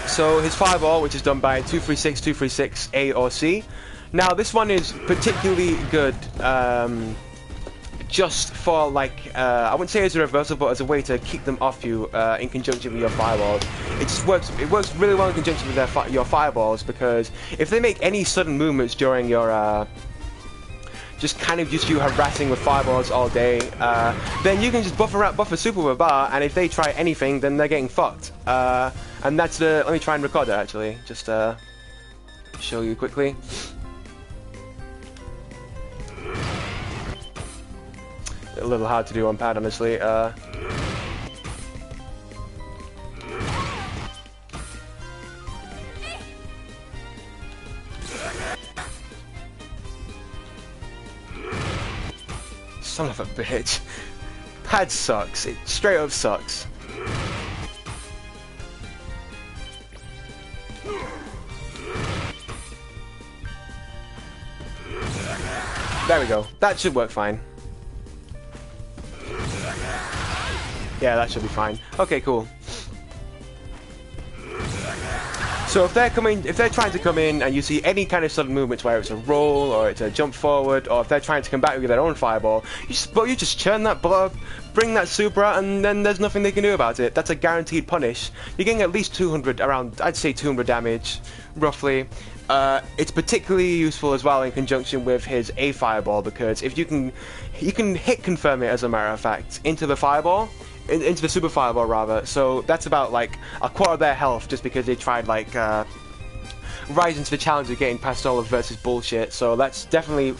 So his fireball, which is done by 236, 236, A or C. Now this one is particularly good just for like, I wouldn't say as a reversal, but as a way to keep them off you in conjunction with your fireballs. It works really well in conjunction with your fireballs, because if they make any sudden movements during your just kind of you harassing with fireballs all day, then you can just buff a super with a bar, and if they try anything, then they're getting fucked. And that's the, let me try and record that actually, just show you quickly. A little hard to do on pad, honestly. Son of a bitch. Pad sucks. It straight up sucks. There we go. That should work fine. Yeah, that should be fine. Okay, cool. So if they're trying to come in and you see any kind of sudden movements, where it's a roll or it's a jump forward, or if they're trying to come back with their own fireball, you just churn that blob, bring that super out, and then there's nothing they can do about it. That's a guaranteed punish. You're getting at least 200, around, I'd say 200 damage, roughly. It's particularly useful as well in conjunction with his A fireball, because if you can hit confirm it, as a matter of fact, into the fireball, into the super fireball rather. So that's about like a quarter of their health, just because they tried like rising to the challenge of getting past all of versus bullshit. So that's definitely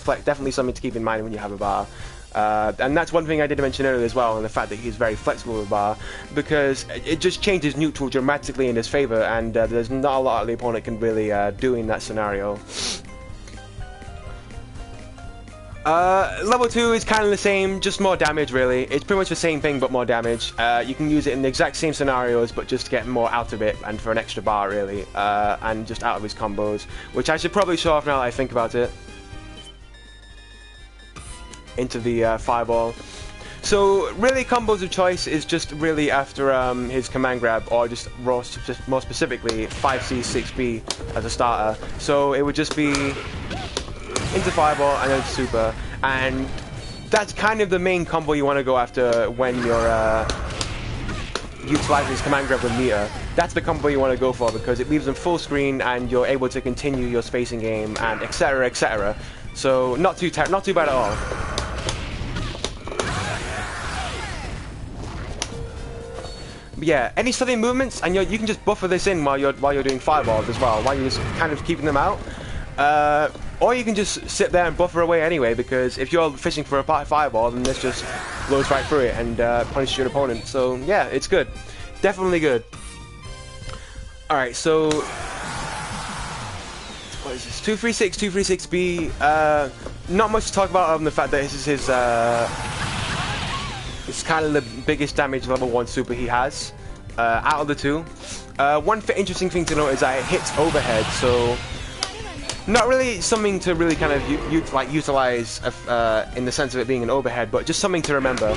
something to keep in mind when you have a bar. And that's one thing I did mention earlier as well, and the fact that he's very flexible with bar, because it just changes neutral dramatically in his favor, and there's not a lot the opponent can really do in that scenario. Level 2 is kind of the same, just more damage really. It's pretty much the same thing but more damage. You can use it in the exact same scenarios, but just get more out of it and for an extra bar really, and just out of his combos, which I should probably show off now that I think about it. Into the fireball. So really, combos of choice is just really after his command grab, or just more specifically 5C, 6B as a starter. So it would just be into fireball and then super, and that's kind of the main combo you want to go after when you're utilizing his command grab with meter. That's the combo you want to go for, because it leaves them full screen and you're able to continue your spacing game and etc, etc. So not too bad at all. But yeah, any sudden movements, and you can just buffer this in while you're doing fireballs as well, while you're just kind of keeping them out. Or you can just sit there and buffer away anyway, because if you're fishing for a fireball, then this just blows right through it and punishes your opponent. So yeah, it's good. Definitely good. Alright, so... what is this? 236, 236B. Not much to talk about other than the fact that this is his... it's kind of the biggest damage level 1 super he has out of the two. One interesting thing to note is that it hits overhead, so... not really something to really kind of utilize in the sense of it being an overhead, but just something to remember.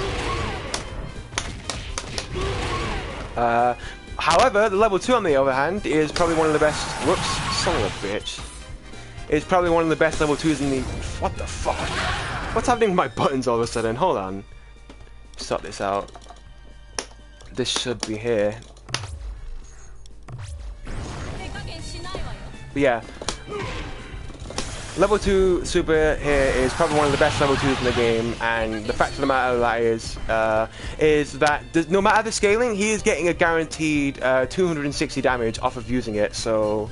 However, the level 2 on the other hand is probably one of the best. Whoops, son of a bitch. It's probably one of the best level 2s in the. What the fuck? What's happening with my buttons all of a sudden? Hold on. Sort this out. This should be here. But yeah. Level 2 super here is probably one of the best level 2s in the game, and the fact of the matter of that is that no matter the scaling, he is getting a guaranteed 260 damage off of using it, so...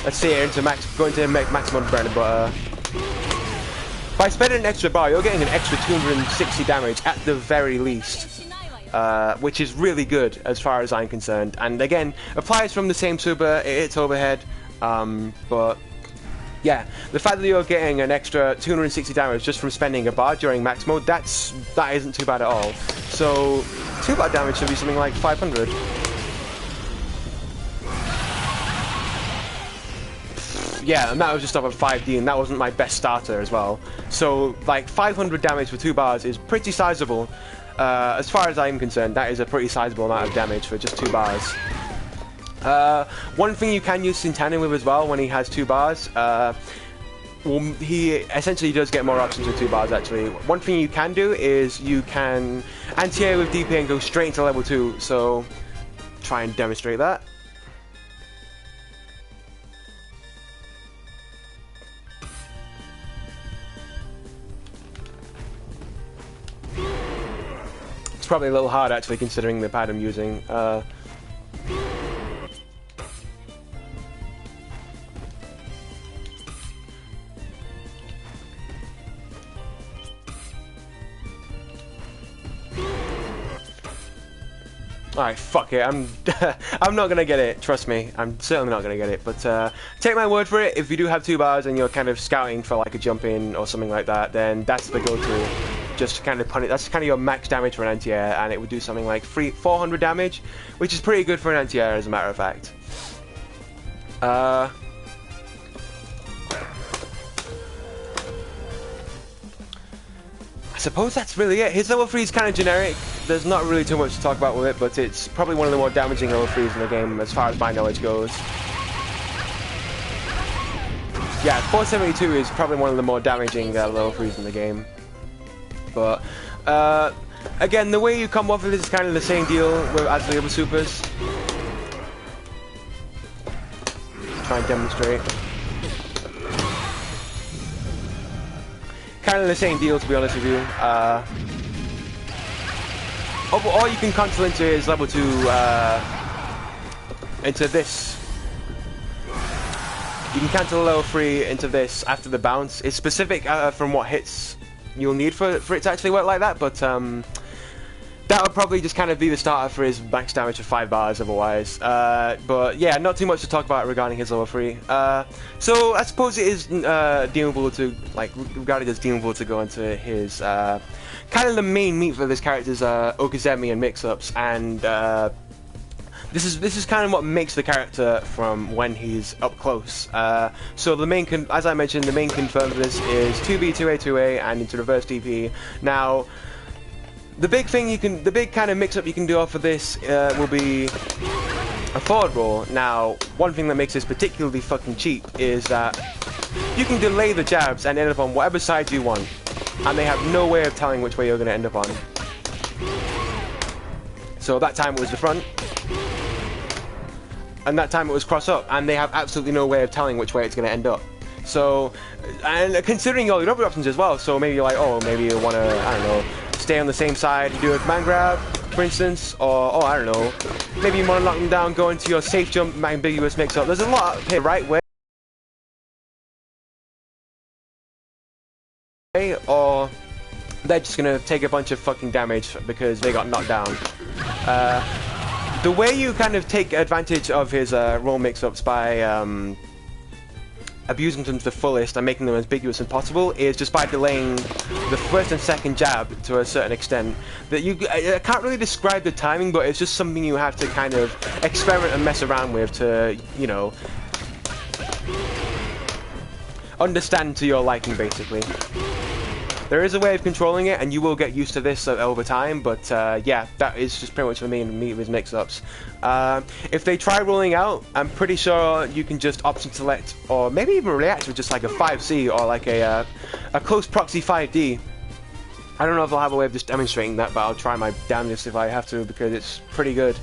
let's see here, going to maximum bread and butter. By spending an extra bar, you're getting an extra 260 damage at the very least. Which is really good as far as I'm concerned, and again, applies from the same super, it hits overhead, but... yeah, the fact that you're getting an extra 260 damage just from spending a bar during max mode, that isn't too bad at all. So, 2 bar damage should be something like 500. Yeah, and that was just off of 5D, and that wasn't my best starter as well. So, like, 500 damage for 2 bars is pretty sizable. As far as I'm concerned, that is a pretty sizable amount of damage for just 2 bars. One thing you can use Sintana with as well when he has 2 bars, well, he essentially does get more options with 2 bars actually. One thing you can do is you can anti-air with DP and go straight into level 2, so try and demonstrate that. It's probably a little hard actually considering the pad I'm using. Alright, fuck it, I'm not gonna get it, trust me, I'm certainly not gonna get it, but take my word for it, if you do have 2 bars and you're kind of scouting for like a jump in or something like that, then that's the go-to. Just to kind of punish, that's kind of your max damage for an anti-air, and it would do something like 400 damage, which is pretty good for an anti-air as a matter of fact. I suppose that's really it. His level 3 is kind of generic. There's not really too much to talk about with it, but it's probably one of the more damaging level 3s in the game as far as my knowledge goes. Yeah, 472 is probably one of the more damaging level 3s in the game. But, again, the way you come off of this is kind of the same deal as the other supers. Try and demonstrate. Kind of the same deal, to be honest with you. Or you can cancel into his level 2, into this. You can cancel level 3 into this after the bounce. It's specific from what hits you'll need for it to actually work like that, but that would probably just kind of be the starter for his max damage of 5 bars otherwise. But yeah, not too much to talk about regarding his level 3. So I suppose it is deemable to, like, regarded as deemable to go into his kind of the main meat for this character's Okazemi and mix-ups, and this is kind of what makes the character from when he's up close. So the main, as I mentioned, the main confirm for this is 2B, 2A, 2A, and into reverse DP. Now, the big kind of mix-up you can do off of this will be a forward roll. Now, one thing that makes this particularly fucking cheap is that you can delay the jabs and end up on whatever side you want, and they have no way of telling which way you're going to end up on. So that time it was the front, and that time it was cross up, and they have absolutely no way of telling which way it's going to end up. So, and considering all your other options as well, so maybe you're like, oh, maybe you want to, I don't know, stay on the same side, do a command grab, for instance, or, oh, I don't know, maybe you want to knock them down, go into your safe jump, ambiguous mix-up. There's a lot here, right, where or they're just gonna take a bunch of fucking damage because they got knocked down. The way you kind of take advantage of his roll mix-ups by abusing them to the fullest and making them as ambiguous as possible is just by delaying the first and second jab to a certain extent. That I can't really describe the timing, but it's just something you have to kind of experiment and mess around with to, you know, understand to your liking, basically. There is a way of controlling it, and you will get used to this over time, but yeah, that is just pretty much the main meat of his mix-ups. If they try rolling out, I'm pretty sure you can just option select, or maybe even react with just like a 5C, or like a close proxy 5D. I don't know if I'll have a way of just demonstrating that, but I'll try my damnedest if I have to, because it's pretty good.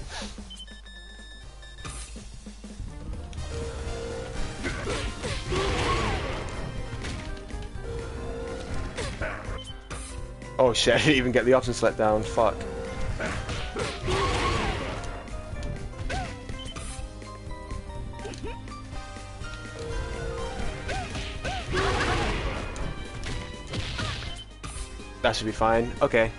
Oh shit, I didn't even get the option select down, fuck. That should be fine, okay.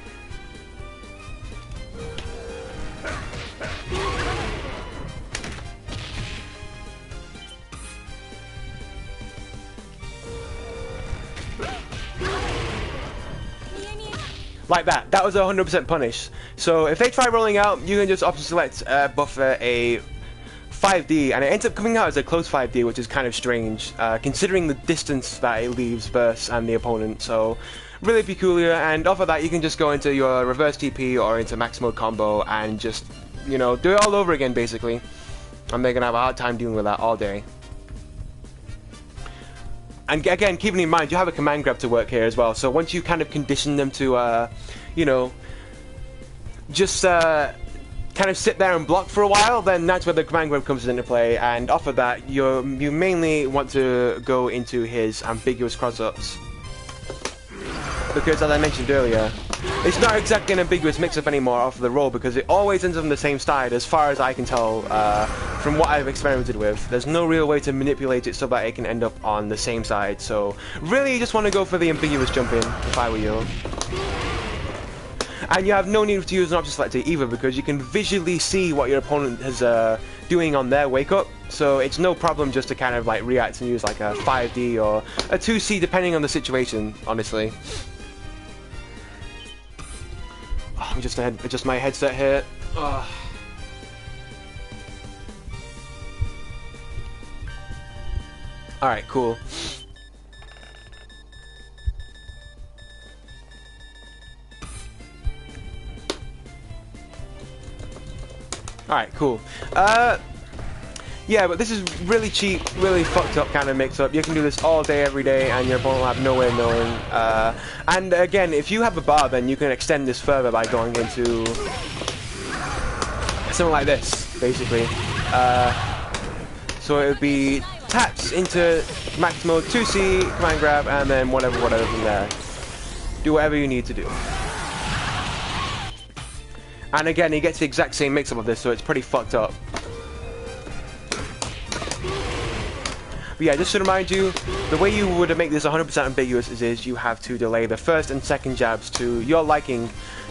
Like that. That was a 100% punish. So if they try rolling out, you can just option select buffer a 5D, and it ends up coming out as a close 5D, which is kind of strange, considering the distance that it leaves Burst and the opponent. So really peculiar. And off of that, you can just go into your reverse TP or into max mode combo and just, you know, do it all over again, basically. And they're gonna have a hard time dealing with that all day. And again, keeping in mind, you have a command grab to work here as well. So once you kind of condition them to, you know, just kind of sit there and block for a while, then that's where the command grab comes into play. And off of that, you mainly want to go into his ambiguous cross-ups. Because as I mentioned earlier, it's not exactly an ambiguous mix-up anymore off of the roll, because it always ends up on the same side, as far as I can tell, from what I've experimented with. There's no real way to manipulate it so that it can end up on the same side, so really you just want to go for the ambiguous jump in, if I were you. And you have no need to use an option selector either, because you can visually see what your opponent is doing on their wake-up, so it's no problem just to kind of like react and use like a 5D or a 2C depending on the situation, honestly. Oh, just my headset here. Ugh. Alright, cool. Alright, cool. Yeah, but this is really cheap, really fucked up kind of mix-up. You can do this all day, every day, and your opponent will have no way of knowing. And again, if you have a bar, then you can extend this further by going into something like this, basically. So it would be taps into max mode, 2C, command grab, and then whatever from there. Do whatever you need to do. And again, he gets the exact same mix-up of this, so it's pretty fucked up. But yeah, just to remind you, the way you would make this 100% ambiguous is you have to delay the first and second jabs to your liking.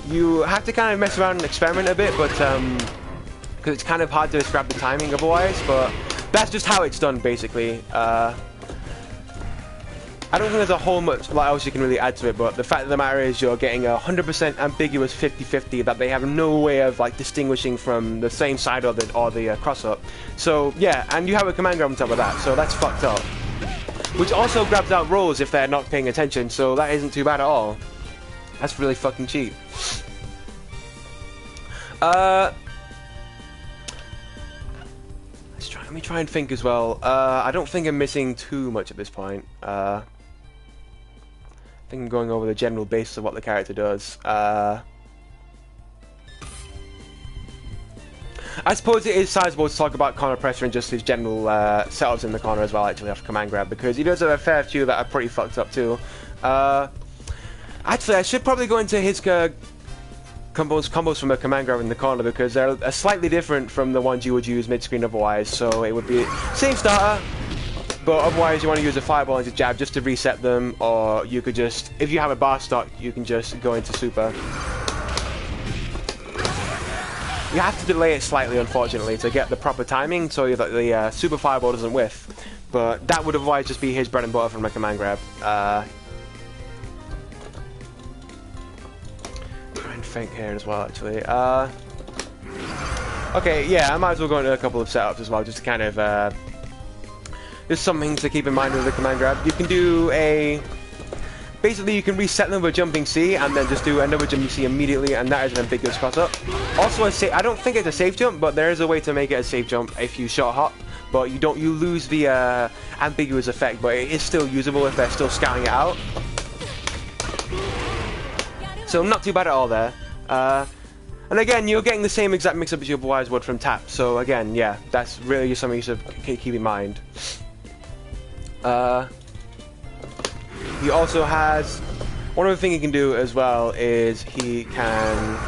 You have to kind of mess around and experiment a bit, but because it's kind of hard to describe the timing otherwise, but that's just how it's done, basically. I don't think there's a whole much else you can really add to it, but the fact of the matter is you're getting a 100% ambiguous 50-50 that they have no way of like distinguishing from the same side or the cross-up. So yeah, and you have a command grab on top of that, so that's fucked up. Which also grabs out rolls if they're not paying attention, so that isn't too bad at all. That's really fucking cheap. Let me try and think as well. I don't think I'm missing too much at this point. I think I'm going over the general basis of what the character does. I suppose it is sizable to talk about corner pressure and just his general setups in the corner as well, actually, off command grab, because he does have a fair few that are pretty fucked up too. Actually, I should probably go into his combos from a command grab in the corner, because they're slightly different from the ones you would use mid-screen otherwise. So it would be same starter, But otherwise, you want to use a fireball and a jab just to reset them, or you could just, if you have a bar stock, you can just go into super. You have to delay it slightly, unfortunately, to get the proper timing so that the super fireball doesn't whiff. But that would otherwise just be his bread and butter from a command grab. Try and think here as well, actually. Okay, yeah, I might as well go into a couple of setups as well, just to kind of just something to keep in mind with the command grab. You can do a... Basically, you can reset them with jumping C, and then just do another jumping C immediately, and that is an ambiguous cross-up. Also, I don't think it's a safe jump, but there is a way to make it a safe jump if you short hop. But you lose the ambiguous effect, but it is still usable if they're still scouting it out. So not too bad at all there. And again, you're getting the same exact mix-up as you otherwise would from tap. So again, yeah, that's really something you should keep in mind. He also has one other thing he can do as well is he can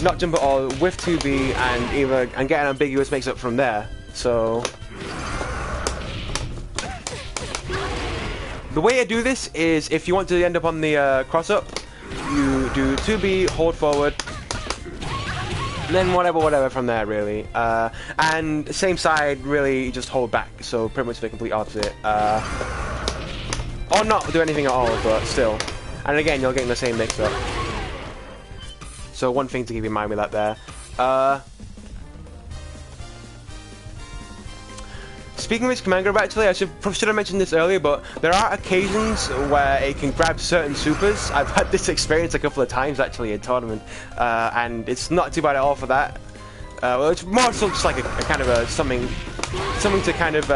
not jump at all, whiff 2B, and get an ambiguous mix-up from there. So the way I do this is if you want to end up on the cross-up, you do 2B, hold forward, and then whatever from there, really. And same side, really, just hold back, so pretty much the complete opposite. Or not do anything at all, but still. And again, you're getting the same mix-up. So one thing to keep in mind with that there. Speaking of his command grab, actually, I should have mentioned this earlier, but there are occasions where it can grab certain supers. I've had this experience a couple of times, actually, in tournament, and it's not too bad at all for that. Well, it's more so just like a kind of something to kind of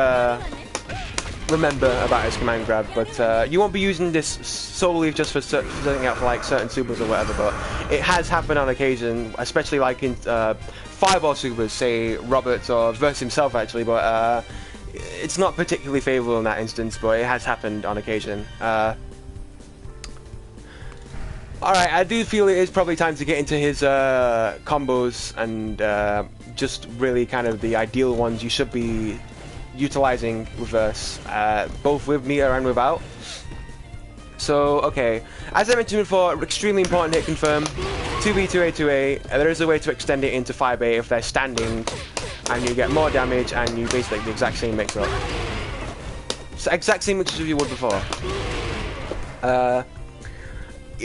remember about his command grab. But you won't be using this solely just for setting out for like certain supers or whatever. But it has happened on occasion, especially like in fireball supers, say Roberts or Verse himself, actually. But it's not particularly favorable in that instance, but it has happened on occasion. Alright, I do feel it is probably time to get into his combos and just really kind of the ideal ones you should be utilizing with Verse, both with meter and without. So, okay, as I mentioned before, extremely important hit confirm, 2B, 2A, 2A, there is a way to extend it into 5A if they're standing, and you get more damage, and you basically get the exact same mix-up. So, exact same mix as you would before.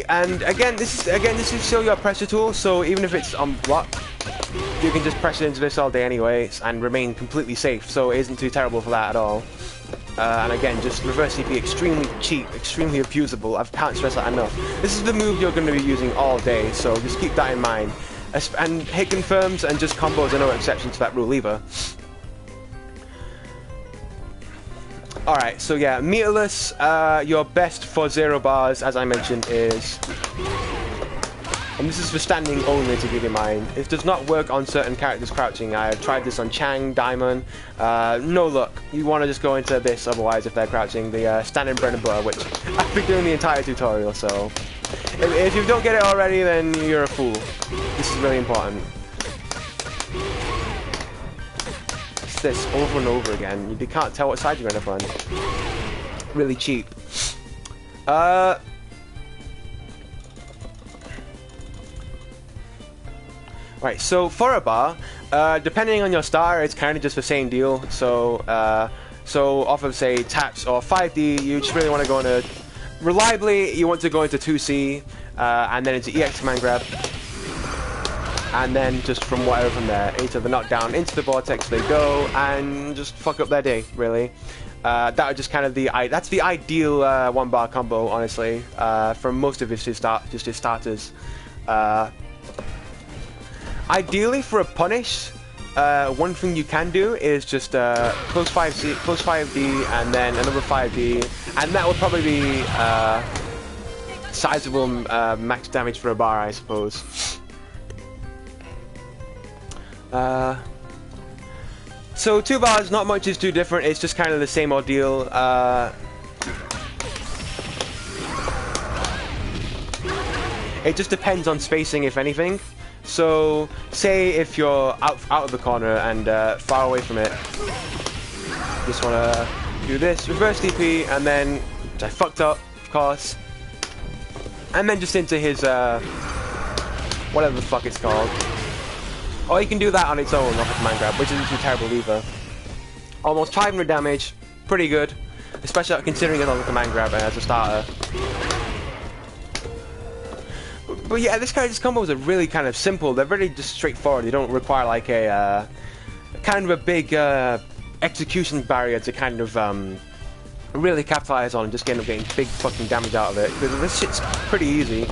And again, this is still your pressure tool, so even if it's on block, you can just press it into this all day anyways, and remain completely safe, so it isn't too terrible for that at all. And again, just reverse CP, extremely cheap, extremely abusable. I can't stress that enough. This is the move you're going to be using all day, so just keep that in mind. And hit confirms and just combos are no exception to that rule either. Alright, so yeah, meterless, your best for 0 bars, as I mentioned, is... And this is for standing only, to keep in mind. It does not work on certain characters crouching. I have tried this on Chang, Diamond. No luck. You want to just go into this otherwise if they're crouching. The standing bread and butter, which I've been doing the entire tutorial, so... If you don't get it already, then you're a fool. This is really important. It's this over and over again. You can't tell what side you're going to run. Really cheap. Right, so for a bar, depending on your star, it's kind of just the same deal. So, off of say taps or 5D, you just really want to go into reliably. You want to go into 2C, and then into EX command grab, and then just from whatever from there, into the knockdown, into the vortex they go, and just fuck up their day. Really, that would just kind of that's the ideal 1-bar combo, honestly, for most of his starters. Ideally, for a punish, one thing you can do is just close 5D, and then another 5D, and that would probably be sizable max damage for a bar, I suppose. So 2 bars, not much is too different. It's just kind of the same ordeal. It just depends on spacing, if anything. So, say if you're out of the corner and far away from it, just want to do this, reverse DP, and then, which I fucked up, of course, and then just into his, whatever the fuck it's called. Or you can do that on its own off a command grab, which isn't too terrible either. Almost 500 damage, pretty good, especially considering it's on the command grab and as a starter. But yeah, this character's combos are really kind of simple. They're really just straightforward. They don't require like a kind of a big execution barrier to kind of really capitalize on and just end up getting big fucking damage out of it. Because this shit's pretty easy.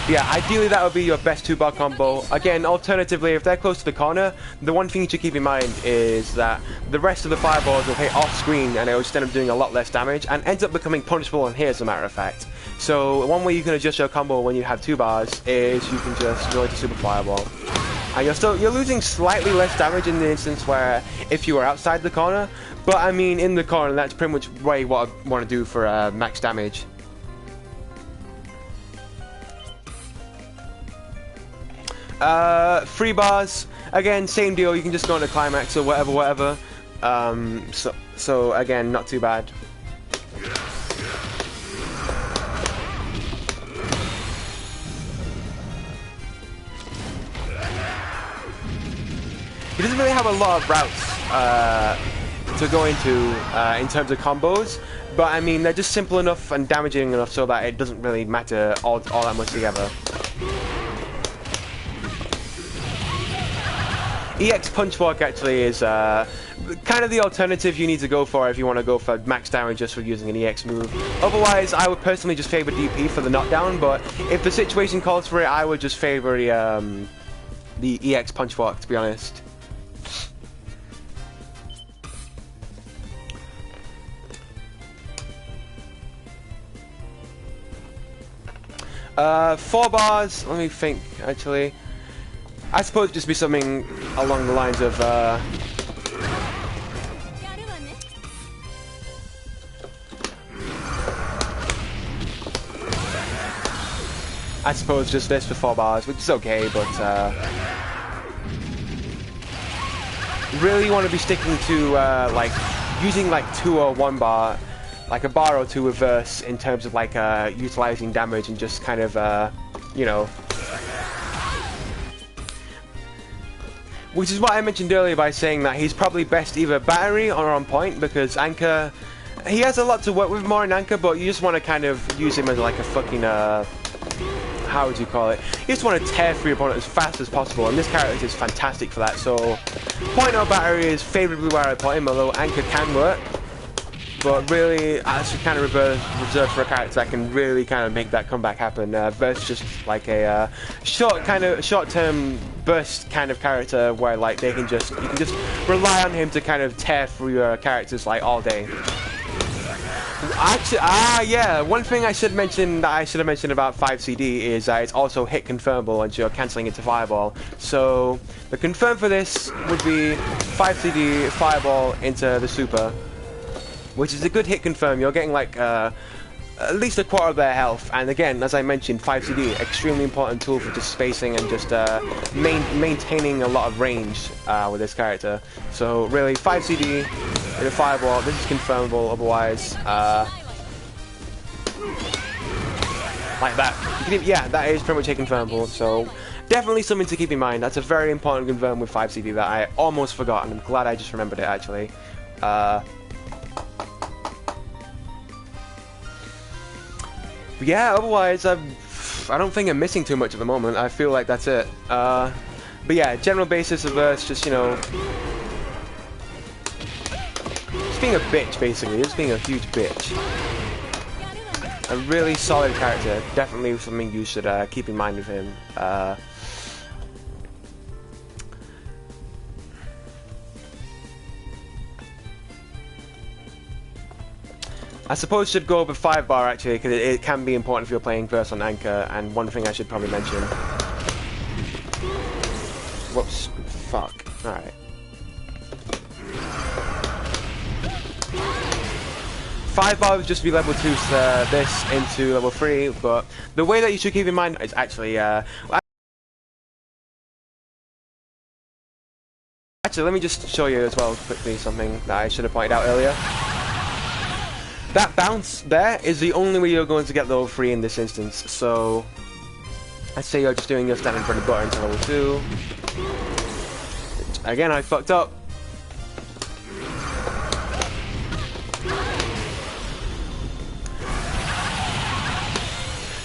Yeah, ideally that would be your best 2-bar combo. Again, alternatively, if they're close to the corner, the one thing you should keep in mind is that the rest of the fireballs will hit off screen and it will just end up doing a lot less damage and ends up becoming punishable on here, as a matter of fact. So one way you can adjust your combo when you have 2 bars is you can just go into Super Fireball. And you're losing slightly less damage in the instance where if you were outside the corner, but I mean in the corner that's pretty much what I want to do for max damage. 3 bars, again, same deal, you can just go into climax or whatever. So again, not too bad. He doesn't really have a lot of routes to go into in terms of combos, but I mean, they're just simple enough and damaging enough so that it doesn't really matter all that much together. EX Punch Walk actually is kind of the alternative you need to go for if you want to go for max damage just for using an EX move. Otherwise, I would personally just favor DP for the knockdown, but if the situation calls for it, I would just favor the EX Punch Walk, to be honest. Four bars, let me think, actually. I suppose just be something along the lines of, I suppose just this for 4 bars, which is okay, but, really want to be sticking to, like, using, like, 2 or 1 bar, like a bar or 2 reverse in terms of, like, utilizing damage and just kind of, you know, which is what I mentioned earlier by saying that he's probably best either battery or on point, because Anchor, he has a lot to work with more in Anchor, but you just want to kind of use him as like a fucking, how would you call it? You just want to tear through your opponent as fast as possible, and this character is fantastic for that, so point or battery is favourably where I put him, although Anchor can work. But really, I should kind of reserve for a character that can really kind of make that comeback happen versus just like a short-term burst kind of character where like you can just rely on him to kind of tear through your characters like all day. Actually, yeah, one thing I should have mentioned about 5CD is that it's also hit confirmable and you're cancelling it to Fireball. So the confirm for this would be 5CD Fireball into the Super, which is a good hit confirm. You're getting like at least a quarter of their health, and again, as I mentioned, 5CD, extremely important tool for just spacing and just maintaining a lot of range with this character. So really, 5CD with a Fireball, this is confirmable, otherwise, like that. Yeah, that is pretty much hit confirmable, so definitely something to keep in mind. That's a very important confirm with 5CD that I almost forgot, and I'm glad I just remembered it actually. Yeah, otherwise, I don't think I'm missing too much at the moment. I feel like that's it. But yeah, general basis of verse, just, you know, just being a bitch, basically. Just being a huge bitch. A really solid character. Definitely something you should keep in mind with him. I suppose should go over 5 bar actually, because it can be important if you're playing verse on Anchor, and one thing I should probably mention. Whoops. Fuck. Alright. 5 bar would just be level 2 this into level 3, but the way that you should keep in mind is actually Actually, let me just show you as well quickly something that I should have pointed out earlier. That bounce there is the only way you're going to get level 3 in this instance. So, let's say you're just doing your standard bread and butter into level 2. Again, I fucked up.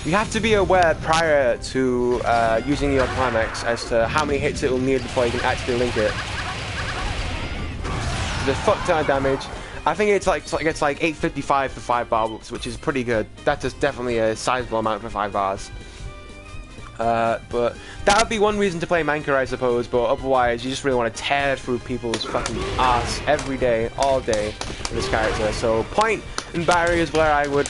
You have to be aware prior to using your climax as to how many hits it will need before you can actually link it. The fuck ton of damage. I think it's like 855 for 5 bars, which is pretty good. That is definitely a sizable amount for 5 bars. But that would be one reason to play Manker, I suppose, but otherwise you just really want to tear through people's fucking ass every day, all day with this character. So point and battery is where I would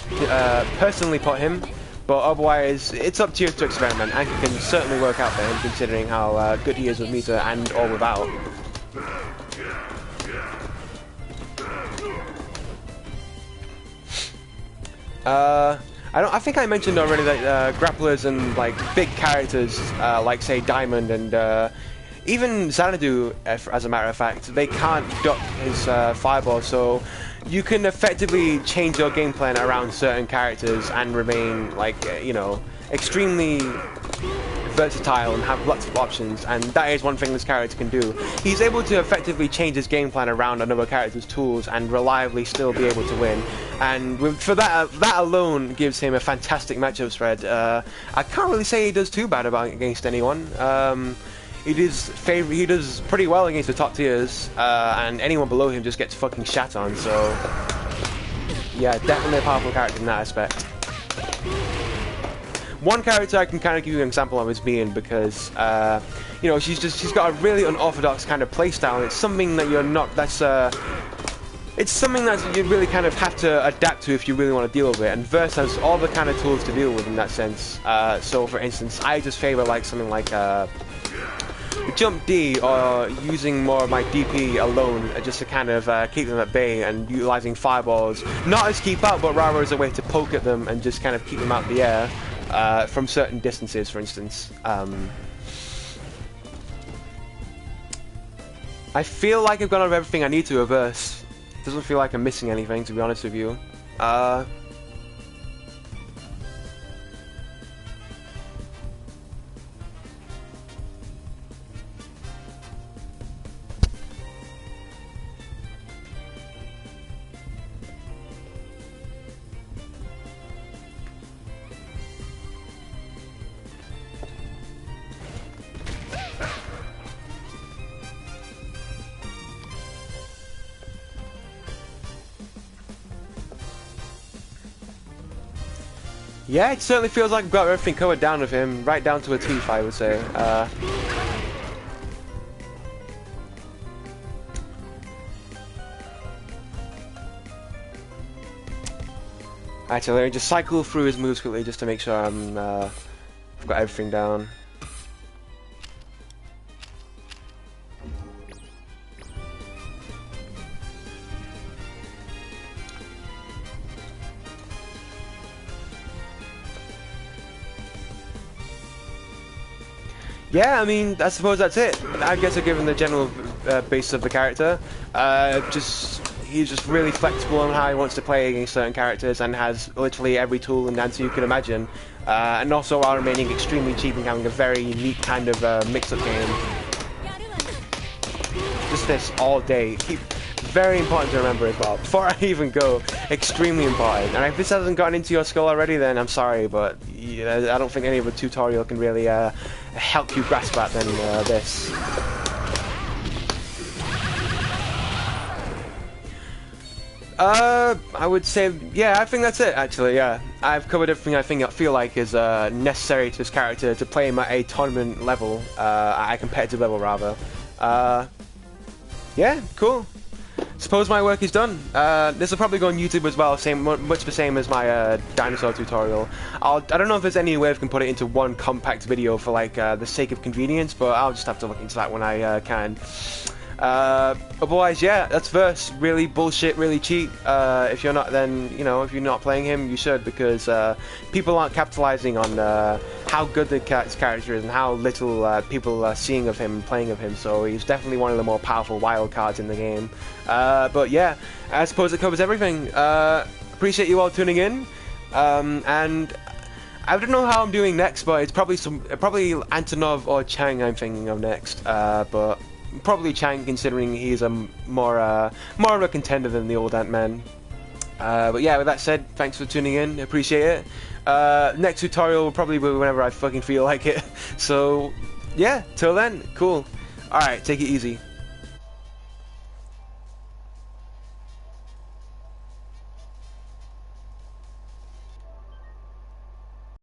personally put him, but otherwise it's up to you to experiment. Anchor can certainly work out for him considering how good he is with meter and or without. I think I mentioned already that grapplers and like big characters like say Diamond and even Xanadu, as a matter of fact, they can't duck his fireball, so you can effectively change your game plan around certain characters and remain like you know, extremely versatile and have lots of options, and that is one thing this character can do. He's able to effectively change his game plan around another character's tools and reliably still be able to win, and for that alone gives him a fantastic matchup spread. I can't really say he does too bad against anyone. He does pretty well against the top tiers, and anyone below him just gets fucking shat on, so yeah, definitely a powerful character in that aspect. One character I can kind of give you an example of is Mian, because you know, she's got a really unorthodox kind of playstyle, and it's something that it's something that you really kind of have to adapt to if you really want to deal with it, and Verse has all the kind of tools to deal with in that sense. So for instance, I just favor like something like Jump D, or using more of my DP alone just to kind of keep them at bay, and utilizing fireballs not as keep out but rather as a way to poke at them and just kind of keep them out of the air from certain distances, for instance. I feel like I've gone over everything I need to reverse. Doesn't feel like I'm missing anything, to be honest with you. Yeah, it certainly feels like I've got everything covered down with him, right down to a teeth, I would say. Actually, let me just cycle through his moves quickly just to make sure I've got everything down. Yeah, I mean, I suppose that's it. I guess I've given the general base of the character. He's just really flexible on how he wants to play against certain characters, and has literally every tool and answer you can imagine. And also while remaining extremely cheap and having a very neat kind of mix-up game. Just this all day. Very important to remember as well. Before I even go, extremely important. And if this hasn't gotten into your skull already, then I'm sorry, but I don't think any of the tutorial can really help you grasp that than this. I would say, yeah, I think that's it, actually, yeah. I've covered everything I feel like is necessary to this character to play him at a tournament level, at a competitive level, rather. Yeah, cool. Suppose my work is done. This will probably go on YouTube as well, much the same as my dinosaur tutorial. I don't know if there's any way I can put it into one compact video for like the sake of convenience, but I'll just have to look into that when I can. Otherwise, yeah, that's verse. Really bullshit, really cheap. If you're not, then, you know, if you're not playing him, you should, because people aren't capitalizing on how good the character is and how little people are seeing of him and playing of him, so he's definitely one of the more powerful wild cards in the game. But yeah, I suppose it covers everything. Appreciate you all tuning in, and I don't know how I'm doing next, but it's probably Antonov or Chang I'm thinking of next, but probably Chang, considering he's a more of a contender than the old Ant-Man. But yeah, with that said, thanks for tuning in, appreciate it. Next tutorial will probably be whenever I fucking feel like it. So yeah, till then, cool. Alright, take it easy.